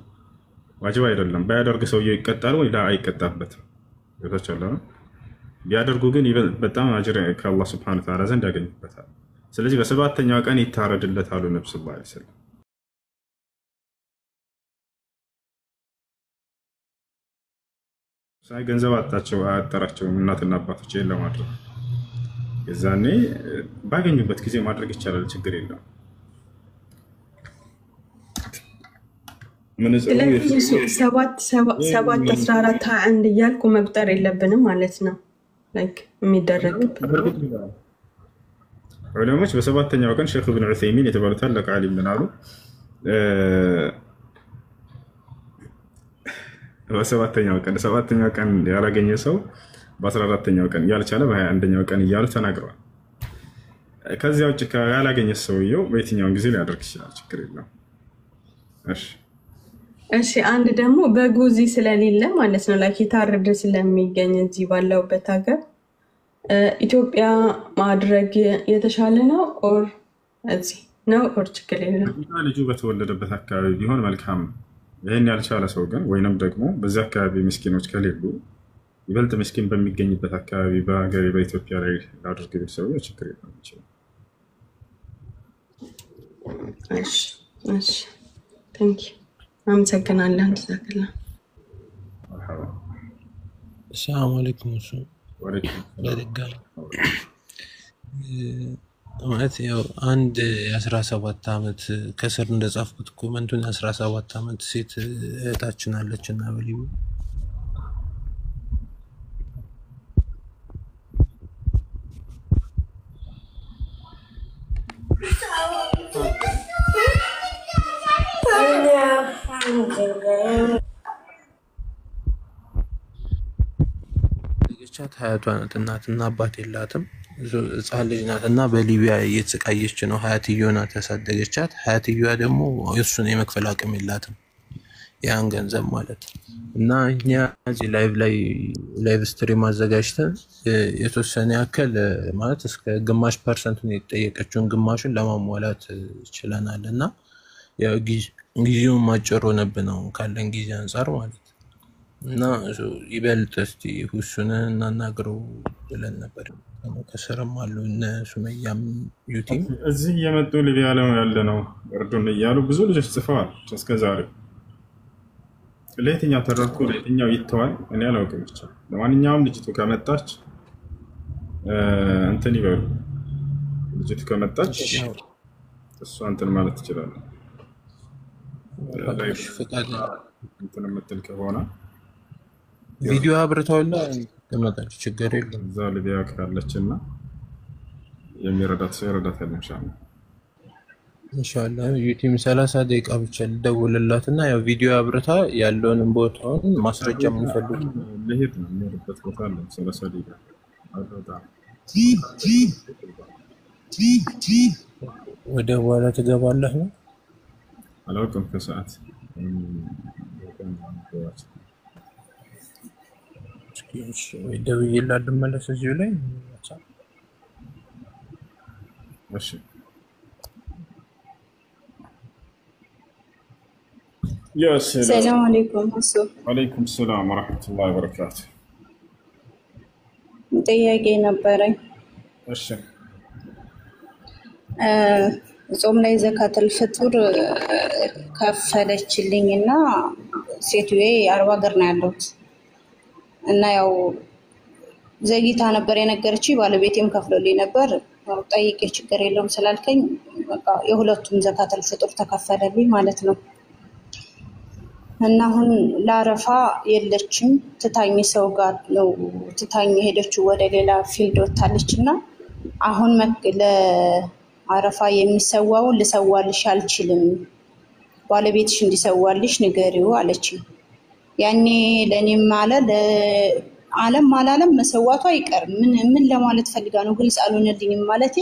[SPEAKER 2] ዋጅብ አይደለም። ባያደርግ ሰውየው ይቀጣል ወይ ላ አይቀጣበትም። ይወታቻለ ቢያደርጉ ግን በጣም አጅር ከአላህ Subhanahu Wa Ta'ala ዘንድ ያገኙበታል። ስለዚህ በሰባተኛው ቀን ይታረድለታል ነብዩ ሰለላሁ ዐለይሂ ወሰለም። ሳይ ገንዘብ አጣቸው አጠራቸው እናትና አባቶች ለማድረግ የዛኔ ባገኙበት ጊዜ ማድረግ ይቻላል። ችግር የለም። ምን
[SPEAKER 11] ሰባት 14 21 እያልኩ መቁጠር የለብንም ማለት ነው። ላይክ የሚደረግ
[SPEAKER 2] ዑለሞች በሰባተኛው ቀን ሼክ ኢብኑ ዑሰይሚን የተባሉ ታላቅ ዓሊም ምን አሉ? በሰባተኛው ቀን ያላገኘ ሰው በ14ኛው ቀን ያልቻለ በ21ኛው ቀን እያሉ ተናግረዋል። ከዚያ ውጭ ያላገኘ ሰውየው በየትኛው ጊዜ ሊያደርግ ይችላል። ችግር የለም።
[SPEAKER 11] እሺ አንድ ደግሞ በጉ እዚህ ስለሌለ ማለት ነው ላይክ የታረደ ስለሚገኝ እዚህ ባለውበት ሀገር ኢትዮጵያ ማድረግ የተሻለ ነው ኦር እዚህ ነው ኦር ችግር የለም?
[SPEAKER 2] ልጁ በተወለደበት አካባቢ ቢሆን መልካም ነው። ይህን ያልቻለ ሰው ግን ወይንም ደግሞ በዚህ አካባቢ ምስኪኖች ከሌሉ ይበልጥ ምስኪን በሚገኝበት አካባቢ በሀገሬ በኢትዮጵያ ላይ ላድርግ ቢል ሰውዬው ችግር የለም ይችላል።
[SPEAKER 11] እሺ ታንክ ዩ አመሰግናለሁ። ተዘክላ
[SPEAKER 12] ሰላም አለይኩም። እሱ ለደጋል ማለት ያው አንድ የ17 ዓመት ከስር እንደጻፍኩት ኮመንቱን 17 ዓመት ሴት እህታችን አለችና በሊቡ ልጅቻት ሀያቷ ናት። እናትና አባት የላትም። ህፃን ልጅ ናት እና በሊቢያ እየተሰቃየች ነው። ሀያትየዋ ናት ያሳደገቻት። ሀያትየዋ ደግሞ እሱን የመክፈል አቅም የላትም ያን ገንዘብ ማለት እና እኛ እዚህ ላይቭ ስትሪም አዘጋጅተን የተወሰነ ያክል ማለት እስከ ግማሽ ፐርሰንቱን የተጠየቀችውን ግማሹን ለማሟላት ችለናል እና ያው ጊዜውን ማጨር ሆነብን ነው ካለን ጊዜ አንጻር ማለት እና ይበልጥ እስቲ ሁሱን እናናግረው ብለን ነበር። ነው። ከስርም አሉ እነ ሱመያም ዩቲም
[SPEAKER 2] እዚህ እየመጡ ሊቢያ ላይ ያለ ነው እርዱን እያሉ ብዙ ልጆች ጽፈዋል። እስከዛሬ ለየትኛው ተረኩ ለየትኛው ይተዋል እኔ አላውቅም። ብቻ ለማንኛውም ልጅቱ ከመጣች እንትን ይበሉ። ልጅቱ ከመጣች እሷ እንትን ማለት ትችላለህ።
[SPEAKER 12] ፍቃድ
[SPEAKER 2] እንትን የምትል ከሆነ
[SPEAKER 12] ቪዲዮ አብርተውና ተመጣጭ ችግር የለም።
[SPEAKER 2] እዛ ሊቢያ ካለችና የሚረዳት ሰው ይረዳታል ኢንሻአላህ።
[SPEAKER 12] ኢንሻአላህ ዩቲም 30 ደቂቃ ብቻ ልደውልላትና ያው ቪዲዮ አብርታ ያለውን ቦታውን ማስረጃ የምንፈልግ
[SPEAKER 2] ለሄድ ነው የሚሄድበት ቦታ አለ 30 ደቂቃ አውጣ
[SPEAKER 12] ወደ በኋላ ትገባለህ ነው
[SPEAKER 2] አላውቅም። ከሰዓት
[SPEAKER 12] ወይ ደውዬላት ልመለስ እዚሁ ላይ
[SPEAKER 2] እሺ።
[SPEAKER 13] ሰላም አለይኩም።
[SPEAKER 2] ወአለይኩም ሰላም ወራህመቱላሂ ወበረካቱ።
[SPEAKER 13] ጥያቄ ነበረኝ።
[SPEAKER 2] እሺ።
[SPEAKER 13] ጾም ላይ ዘካተል ፍጡር ከፈለችልኝና ሴትዬ አረብ ሀገር ነው ያለሁት እና ያው ዘግይታ ነበር የነገረችኝ። ባለቤቴም ከፍሎልኝ ነበር። ጠይቄ ችግር የለውም ስላልከኝ በቃ የሁለቱም ዘካተል ፍጡር ተከፈለልኝ ማለት ነው። እና አሁን ለአረፋ የለችም፣ ትታኝ ሰው ጋር ነው ትታኝ ሄደችው፣ ወደ ሌላ ፊልድ ወጣለች። እና አሁን ለአረፋ የሚሰዋውን ልሰዋልሽ አልችልም፣ ባለቤትሽ እንዲሰዋልሽ ንገሪው አለችኝ። ያኔ ለኔም አለም አላለም መሰዋቱ አይቀርም። ምን ለማለት ፈልጋ ነው ግልጽ አልሆነልኝም። ማለት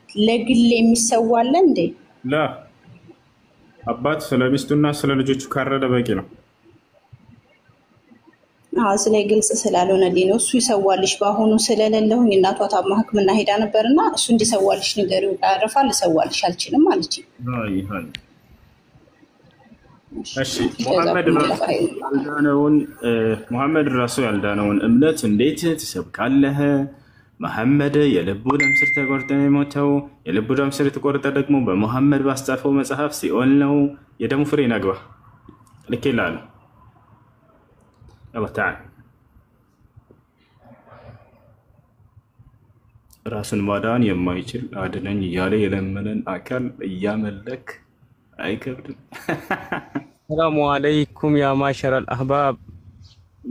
[SPEAKER 13] ለግል የሚሰዋለ እንዴ?
[SPEAKER 2] ላ አባት ስለ ሚስቱና ስለ ልጆቹ ካረደ በቂ ነው።
[SPEAKER 13] ስለ ግልጽ ስላልሆነልኝ ነው። እሱ ይሰዋልሽ በአሁኑ ስለሌለሁኝ እናቷ ታማ ሕክምና ሄዳ ነበርና እሱ እንዲሰዋልሽ ንገሪው፣ አረፋ ልሰዋልሽ አልችልም አለችኝ።
[SPEAKER 2] እሺ ሙሐመድ ራሱ ያልዳነውን እምነት እንዴት ትሰብካለህ? መሐመድ የልቡ ደም ስር ተቆርጦ ነው የሞተው። የልቡ ደም ስር የተቆረጠ ደግሞ በሙሐመድ ባስጻፈው መጽሐፍ ሲኦል ነው። የደሙ ፍሬ ናግባ ልኬልሃለሁ። አላህ ተዓላ ራስን ማዳን የማይችል አድነኝ እያለ የለመነን አካል እያመለክ አይከብድም።
[SPEAKER 14] ሰላሙ አለይኩም ያ ማሸረል አህባብ።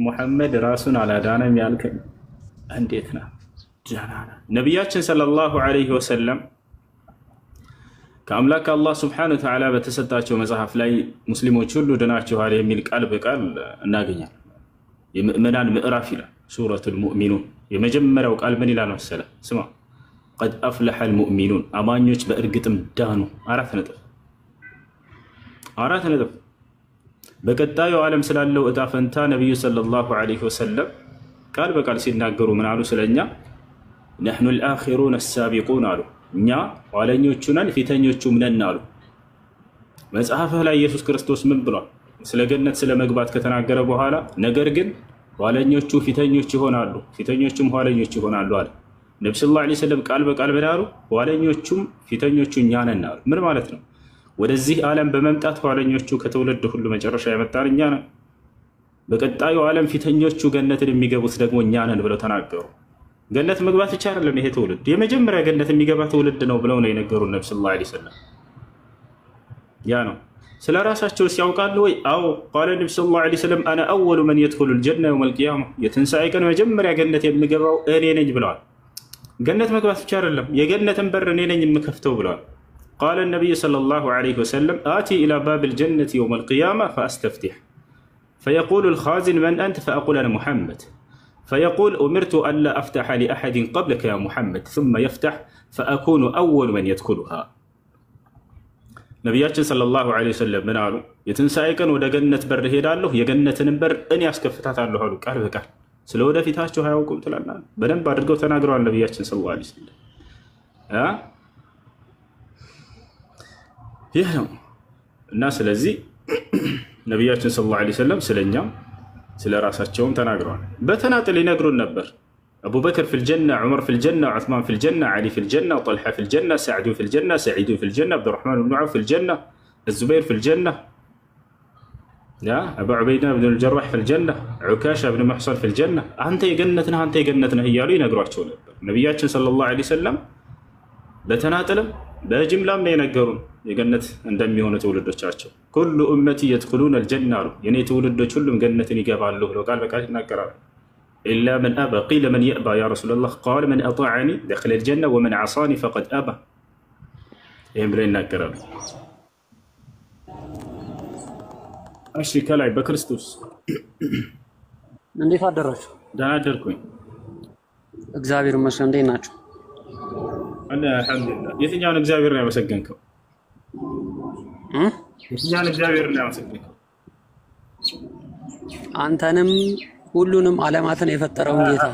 [SPEAKER 2] ሙሐመድ ራሱን አላዳነም ያልከኝ እንዴት ነው? ጀናና ነቢያችን ሰለላሁ ዐለይሂ ወሰለም ከአምላክ አላህ ሱብሓነሁ ወተዓላ በተሰጣቸው መጽሐፍ ላይ ሙስሊሞች ሁሉ ድናችኋል የሚል ቃል በቃል እናገኛለን። የምእመናን ምዕራፍ ይላል ሱረቱል ሙእሚኑን። የመጀመሪያው ቃል ምን ይላል መሰለ? ስማ፣ ቀድ አፍለሐል ሙእሚኑን፣ አማኞች በእርግጥም ዳኑ። አራት ነጥብ። በቀጣዩ ዓለም ስላለው እጣ ፈንታ ነቢዩ ሰለላሁ ዐለይሂ ወሰለም ቃል በቃል ሲናገሩ ምን አሉ? ስለኛ ነሕኑ ልአኺሩን አሳቢቁን አሉ። እኛ ኋለኞቹ ነን ፊተኞቹም ነን አሉ። መጽሐፍህ ላይ ኢየሱስ ክርስቶስ ምን ብሏል? ስለ ገነት ስለ መግባት ከተናገረ በኋላ ነገር ግን ኋለኞቹ ፊተኞች ይሆናሉ፣ ፊተኞቹም ኋለኞች ይሆናሉ አለ። ነቢ ሰለላሁ ዐለይሂ ወሰለም ቃል በቃል ምን አሉ? ኋለኞቹም ፊተኞቹ እኛ ነን አሉ። ምን ማለት ነው? ወደዚህ ዓለም በመምጣት ኋለኞቹ ከትውልድ ሁሉ መጨረሻ የመጣን እኛ ነን። በቀጣዩ ዓለም ፊተኞቹ ገነትን የሚገቡት ደግሞ እኛ ነን ብለው ተናገሩ። ገነት መግባት ብቻ አይደለም ይሄ ትውልድ የመጀመሪያ ገነት የሚገባ ትውልድ ነው ብለው ነው የነገሩን ነቢ ሰለላሁ ዐለይሂ ወሰለም። ያ ነው። ስለ ራሳቸው ሲያውቃሉ ወይ? አዎ። ቃለ ነቢ ሰለላሁ ዐለይሂ ወሰለም አነ አወሉ መን የድኹሉ ልጀና የውመል ቂያማ፣ የትንሣኤ ቀን መጀመሪያ ገነት የሚገባው እኔ ነኝ ብለዋል። ገነት መግባት ብቻ አይደለም የገነትን በር እኔ ነኝ የምከፍተው ብለዋል። ቃለ ነቢዩ ሰለላሁ ዐለይሂ ወሰለም አቲ ኢላ ባብል ጀነቲ የውመል ቂያማ ፈአስተፍቲሕ ፈየቁሉ ልኻዚን መን አንተ ፈአቁል አነ ሙሐመድ فيقول أمرت ألا أفتح لأحد قبلك يا محمد ثم يفتح فأكون أول من يدخلها. ነቢያችን ሰለላሁ ዐለይሂ ወሰለም ምን አሉ? የትንሣኤ ቀን ወደ ገነት በር ሄዳለሁ፣ የገነትን በር እኔ ያስከፍታታለሁ አሉ። ቃል በቃል ስለ ወደፊታቸው አያውቁም ትላለህ። በደንብ አድርገው ተናግረዋል ነቢያችን ሰለላሁ ዐለይሂ ወሰለም። ይህ ነው እና ስለዚህ ነቢያችን ሰለላሁ ዐለይሂ ወሰለም ስለኛም ስለ ራሳቸውም ተናግረዋል። በተናጥል ይነግሩን ነበር። أبو بكر في الجنة، عمر في الجنة، عثمان في الجنة، علي في الجنة، طلحة في الجنة، سعد في الجنة، سعيد في الجنة، عبد الرحمن بن عوف في الجنة، الزبير في الجنة، يا أبو عبيدة بن الجراح في الجنة، عكاشة بن محصن في الجنة. أنت جنتنا أنت جنتنا እያሉ ይነግሯቸው ነበር። ነብያችን ሰለላሁ ዐለይሂ ወሰለም በተናጠለም በጅምላም ነው የነገሩን የገነት እንደሚሆኑ ትውልዶቻቸው። ኩሉ ኡመቲ يدخلون الجنة አሉ የኔ ትውልዶች ሁሉም ገነትን ይገባሉ ብለው ቃል በቃል ይናገራሉ። إلا من أبى قيل من يأبى يا رسول الله قال من أطاعني دخل الجنة ومن عصاني فقد أبى ይሄን ብለው ይናገራሉ። እሺ ከላይ በክርስቶስ
[SPEAKER 15] እንዴት አደራችሁ?
[SPEAKER 2] ደህና አደርኩኝ።
[SPEAKER 15] እግዚአብሔር ይመስገን። እንዴት ናችሁ?
[SPEAKER 2] አልሐምዱሊላህ። የትኛውን እግዚአብሔር ነው ያመሰገንከው? የትኛውን እግዚአብሔር ነው ያመሰገንከው?
[SPEAKER 15] አንተንም ሁሉንም ዓለማትን የፈጠረውን ጌታ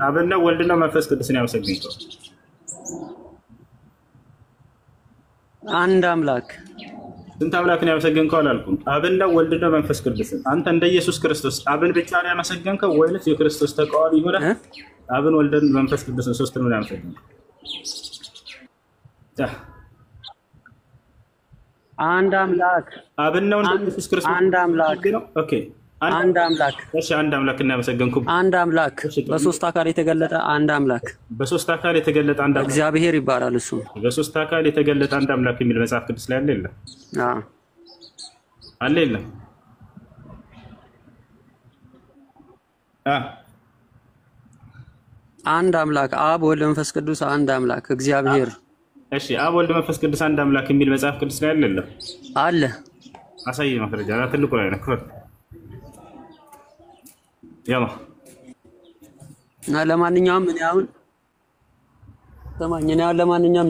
[SPEAKER 2] አብና ወልድና መንፈስ ቅዱስን ያመሰገንከው?
[SPEAKER 15] አንድ አምላክ።
[SPEAKER 2] ስንት አምላክ ነው ያመሰገንከው አላልኩም? አብና ወልድና መንፈስ ቅዱስን። አንተ እንደ ኢየሱስ ክርስቶስ አብን ብቻ ነው ያመሰገንከው ወይስ የክርስቶስ ተቃዋሚ ሆነ አብን ወልድን መንፈስ ቅዱስን ሶስቱን ነው ያመሰገንከው?
[SPEAKER 15] አንድ አምላክ
[SPEAKER 2] አብና ኢየሱስ ክርስቶስ
[SPEAKER 15] አንድ አምላክ
[SPEAKER 2] ነው። ኦኬ
[SPEAKER 15] አንድ አምላክ።
[SPEAKER 2] እሺ አንድ አምላክ እና ያመሰገንኩ
[SPEAKER 15] አንድ አምላክ በሶስት አካል የተገለጠ አንድ አምላክ
[SPEAKER 2] በሶስት አካል የተገለጠ አንድ አምላክ
[SPEAKER 15] እግዚአብሔር ይባላል። እሱ
[SPEAKER 2] በሶስት አካል የተገለጠ አንድ አምላክ የሚል መጽሐፍ ቅዱስ ላይ አለ የለም? አለ የለም?
[SPEAKER 15] አንድ አምላክ አብ ወልድ መንፈስ ቅዱስ አንድ አምላክ እግዚአብሔር።
[SPEAKER 2] እሺ አብ ወልድ መንፈስ ቅዱስ አንድ አምላክ የሚል መጽሐፍ ቅዱስ ላይ አለ የለም?
[SPEAKER 15] አለ።
[SPEAKER 2] አሳይ ማስረጃ ትልቁ ላይ ነው። ያማ
[SPEAKER 15] እና ለማንኛውም እኔ አሁን ሰማኝ ለማንኛውም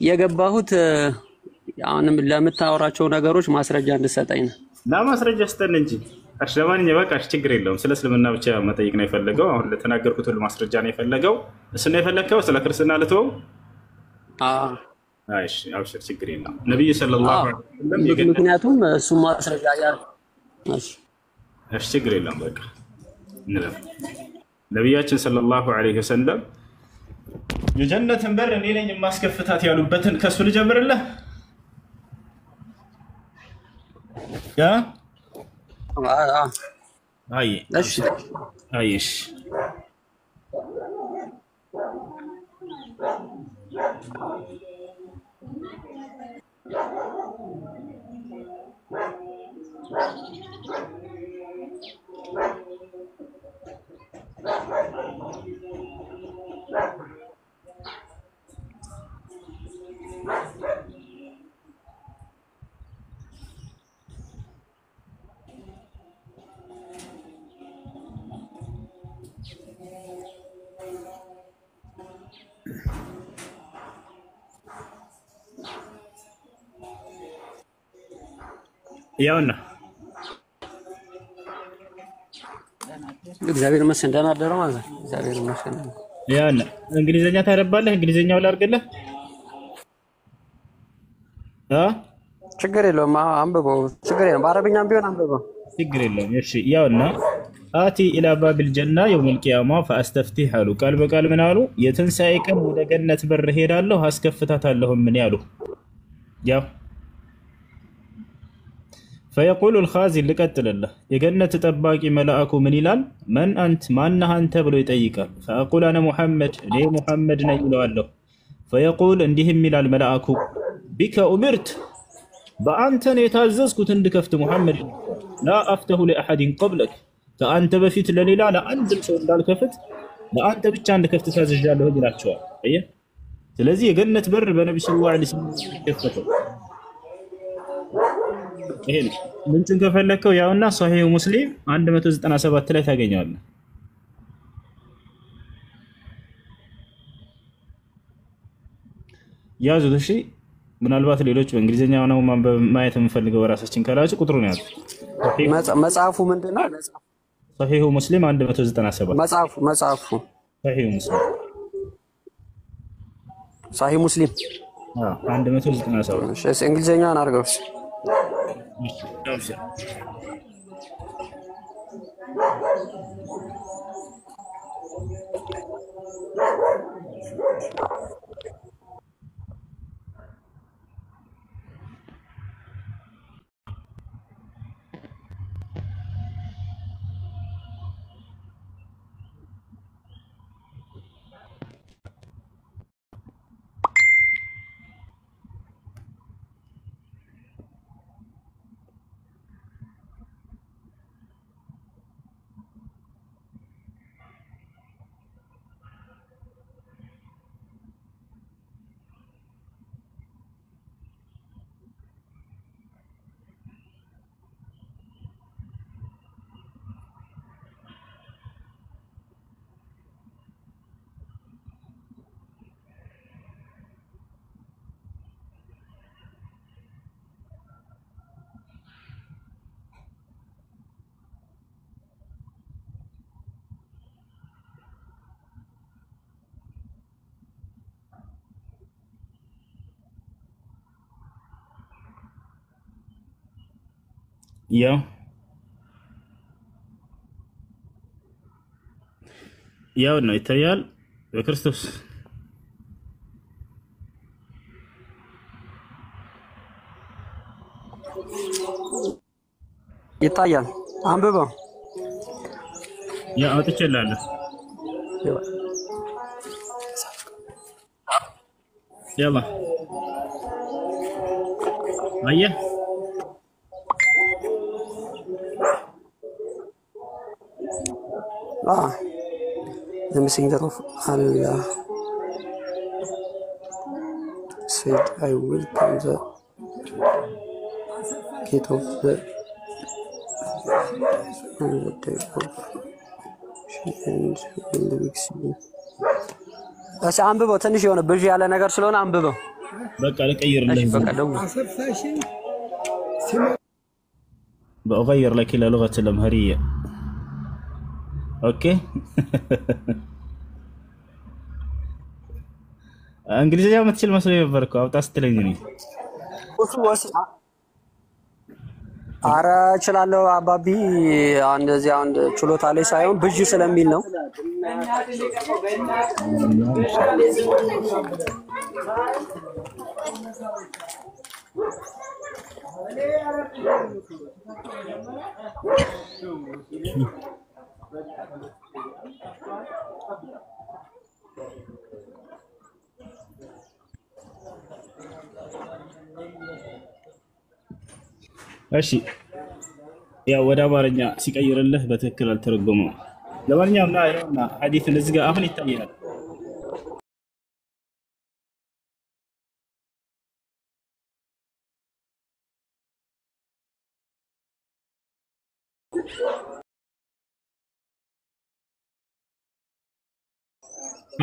[SPEAKER 15] የገባሁት አሁንም ለምታወራቸው ነገሮች ማስረጃ እንድሰጠኝ ነው።
[SPEAKER 2] ማስረጃ ስጠን እንጂ። እሺ ለማንኛውም በቃ ችግር የለውም። ስለ እስልምና ብቻ መጠየቅ ነው የፈለገው። አሁን ለተናገርኩት ሁሉ ማስረጃ ነው የፈለገው። እሱ ነው የፈለከው። ስለ ክርስትና ልተው? እሺ አብሽር፣ ችግር የለውም። ነብዩ ሰለላሁ ዐለይሂ ወሰለም
[SPEAKER 15] ምክንያቱም እሱ ማስረጃ ያለ
[SPEAKER 2] እሺ ችግር የለም። በቃ እንለፍ። ነብያችን ሰለላሁ ዐለይሂ ወሰለም የጀነትን በር እኔ ነኝ የማስከፍታት ያሉበትን ከሱ ልጀምርልህ? ያ እሺ ያውና
[SPEAKER 15] እግዚአብሔር ይመስገን ደህና አደረው ማለት ነው። እግዚአብሔር ይመስገን።
[SPEAKER 2] ያውና እንግሊዘኛ ታነባለህ? እንግሊዘኛው ላድርግልህ?
[SPEAKER 15] ችግር የለውም አንብበው። ችግር የለውም በአረብኛም ቢሆን አንብበው።
[SPEAKER 2] ችግር የለውም። እሺ ያውና አቲ ኢላ ባቢል ጀና የውመል ቂያማ ፈአስተፍቲህ አሉ። ቃል በቃል ምን አሉ? የትንሣኤ ቀን ወደ ገነት በር ሄዳለሁ አስከፍታታለሁ። ምን ያሉ? ያው ፈየቁሉ ልኻዚን ልቀጥልልህ። የገነት ጠባቂ መልአኩ ምን ይላል? መን አንት ማነህ አንተ ብሎ ይጠይቃል። ፈአቁል አነ ሙሐመድ እኔ ሙሐመድ ነኝ ይለዋለሁ። ፈየቁል እንዲህም ይላል መልአኩ ቢከ ኡምርት በአንተን የታዘዝኩት እንድከፍት ሙሐመድ ላ አፍተሁ ሊአሐድን ቀብለክ ከአንተ በፊት ለሌላ ለአንድም ሰው እንዳልከፍት ለአንተ ብቻ እንድከፍት ታዝዣለሁ ይላቸዋል። አየህ፣ ስለዚህ የገነት በር በነብዩ ሰለላሁ ዐለይሂ ወሰለም ተከፈተ። ይሄ ምንጭን ከፈለከው ያውና ሶሒህ ሙስሊም 197 ላይ ታገኛለህ። ያዙት። እሺ ምናልባት ሌሎች በእንግሊዝኛ ነው ማየት የምፈልገው ራሳችን ካላችሁ ቁጥሩን ያዙ።
[SPEAKER 15] መጽሐፉ ምንድነው?
[SPEAKER 2] ሶሒህ ሙስሊም 197
[SPEAKER 15] መጽሐፉ
[SPEAKER 2] ሶሒህ ሙስሊም
[SPEAKER 15] ሶሒህ ሙስሊም
[SPEAKER 2] 197
[SPEAKER 15] እሺ እንግሊዝኛውን አድርገው።
[SPEAKER 16] ያው ነው ይታያል በክርስቶስ
[SPEAKER 15] ይታያል አንብበው
[SPEAKER 16] ያ አውጥቼላለሁ ያባ አየህ
[SPEAKER 15] the messenger of Allah said, I will come the gate of the day of and in the weeks. እሺ አንብበው ትንሽ የሆነ ብዥ ያለ ነገር ስለሆነ አንብበው
[SPEAKER 16] በቃ ልቀይርልህ
[SPEAKER 15] በቃ ደግሞ
[SPEAKER 16] بأغير لك إلى لغة الأمهرية اوكي እንግሊዘኛ የምትችል መስሎኝ ነበር እኮ አውጣ ስትለኝ ነው
[SPEAKER 15] ኧረ እችላለሁ አባቢ እንደዚህ አንድ ችሎታ ላይ ሳይሆን ብዥ ስለሚል ነው
[SPEAKER 16] እሺ ያው ወደ አማርኛ ሲቀይርልህ በትክክል አልተረጎመው ለማንኛውም እና ሐዲስ እንደዚህ ጋር አሁን ይታያል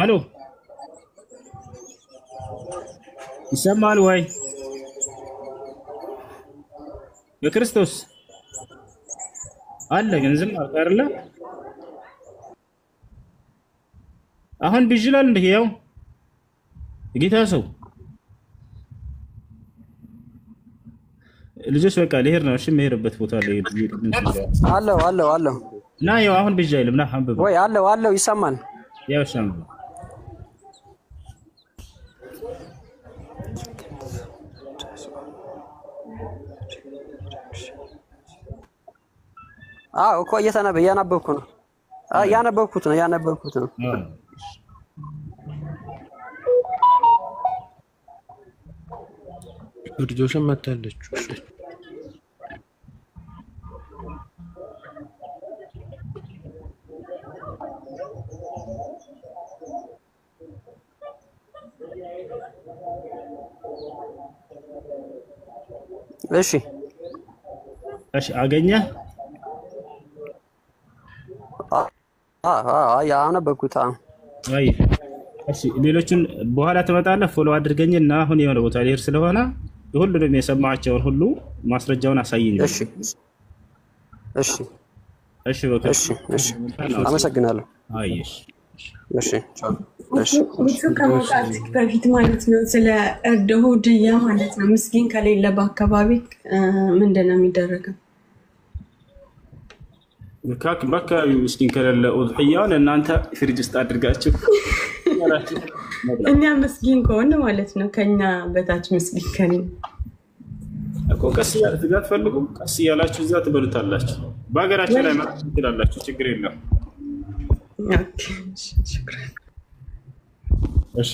[SPEAKER 16] አሎ ይሰማል ወይ በክርስቶስ አለ ግን ዝም አልቀርለ አሁን ቢጅላል እንደ ያው ጌታ ሰው ልጆች በቃ ልሄድ ነው እሺ መሄድበት ቦታ ላይ
[SPEAKER 15] አለው
[SPEAKER 16] ና ያው አሁን ቢጃይልም ና አንብብ
[SPEAKER 15] ወይ አለው ይሰማል
[SPEAKER 16] ያው ሰማ
[SPEAKER 15] እኮ እያነበብኩ ነው ያነበብኩት ነው
[SPEAKER 12] ልጆችን መታለች
[SPEAKER 16] እሺ አገኘ
[SPEAKER 15] ያነበብኩት
[SPEAKER 16] አይ እሺ ሌሎችን በኋላ ትመጣለህ ፎሎ አድርገኝና አሁን የሆነ ቦታ ልሄድ ስለሆነ ሁሉንም የሰማቸውን ሁሉ ማስረጃውን አሳየኝ እሺ
[SPEAKER 15] አመሰግናለሁ
[SPEAKER 16] አይሽ
[SPEAKER 11] እሱ ከመውጣት በፊት ማለት ነው ስለ እርድ ሁድያ ማለት ነው ምስኪን ከሌለ በአካባቢ ምንድን ነው የሚደረገው
[SPEAKER 16] በአካባቢው ምስኪን ከሌለ ኡድሕያውን እናንተ ፍሪጅ ውስጥ አድርጋችሁ
[SPEAKER 11] እኛ ምስኪን ከሆነ ማለት ነው ከኛ በታች ምስኪን ከኔ
[SPEAKER 2] እኮ ቀስ እያላችሁ እዛ ትፈልጉም ቀስ እያላችሁ እዛ ትበሉታላችሁ። በሀገራችን ላይ ማለት ትችላላችሁ፣ ችግር የለም።
[SPEAKER 11] ኦኬ ሽክራን።
[SPEAKER 2] እሺ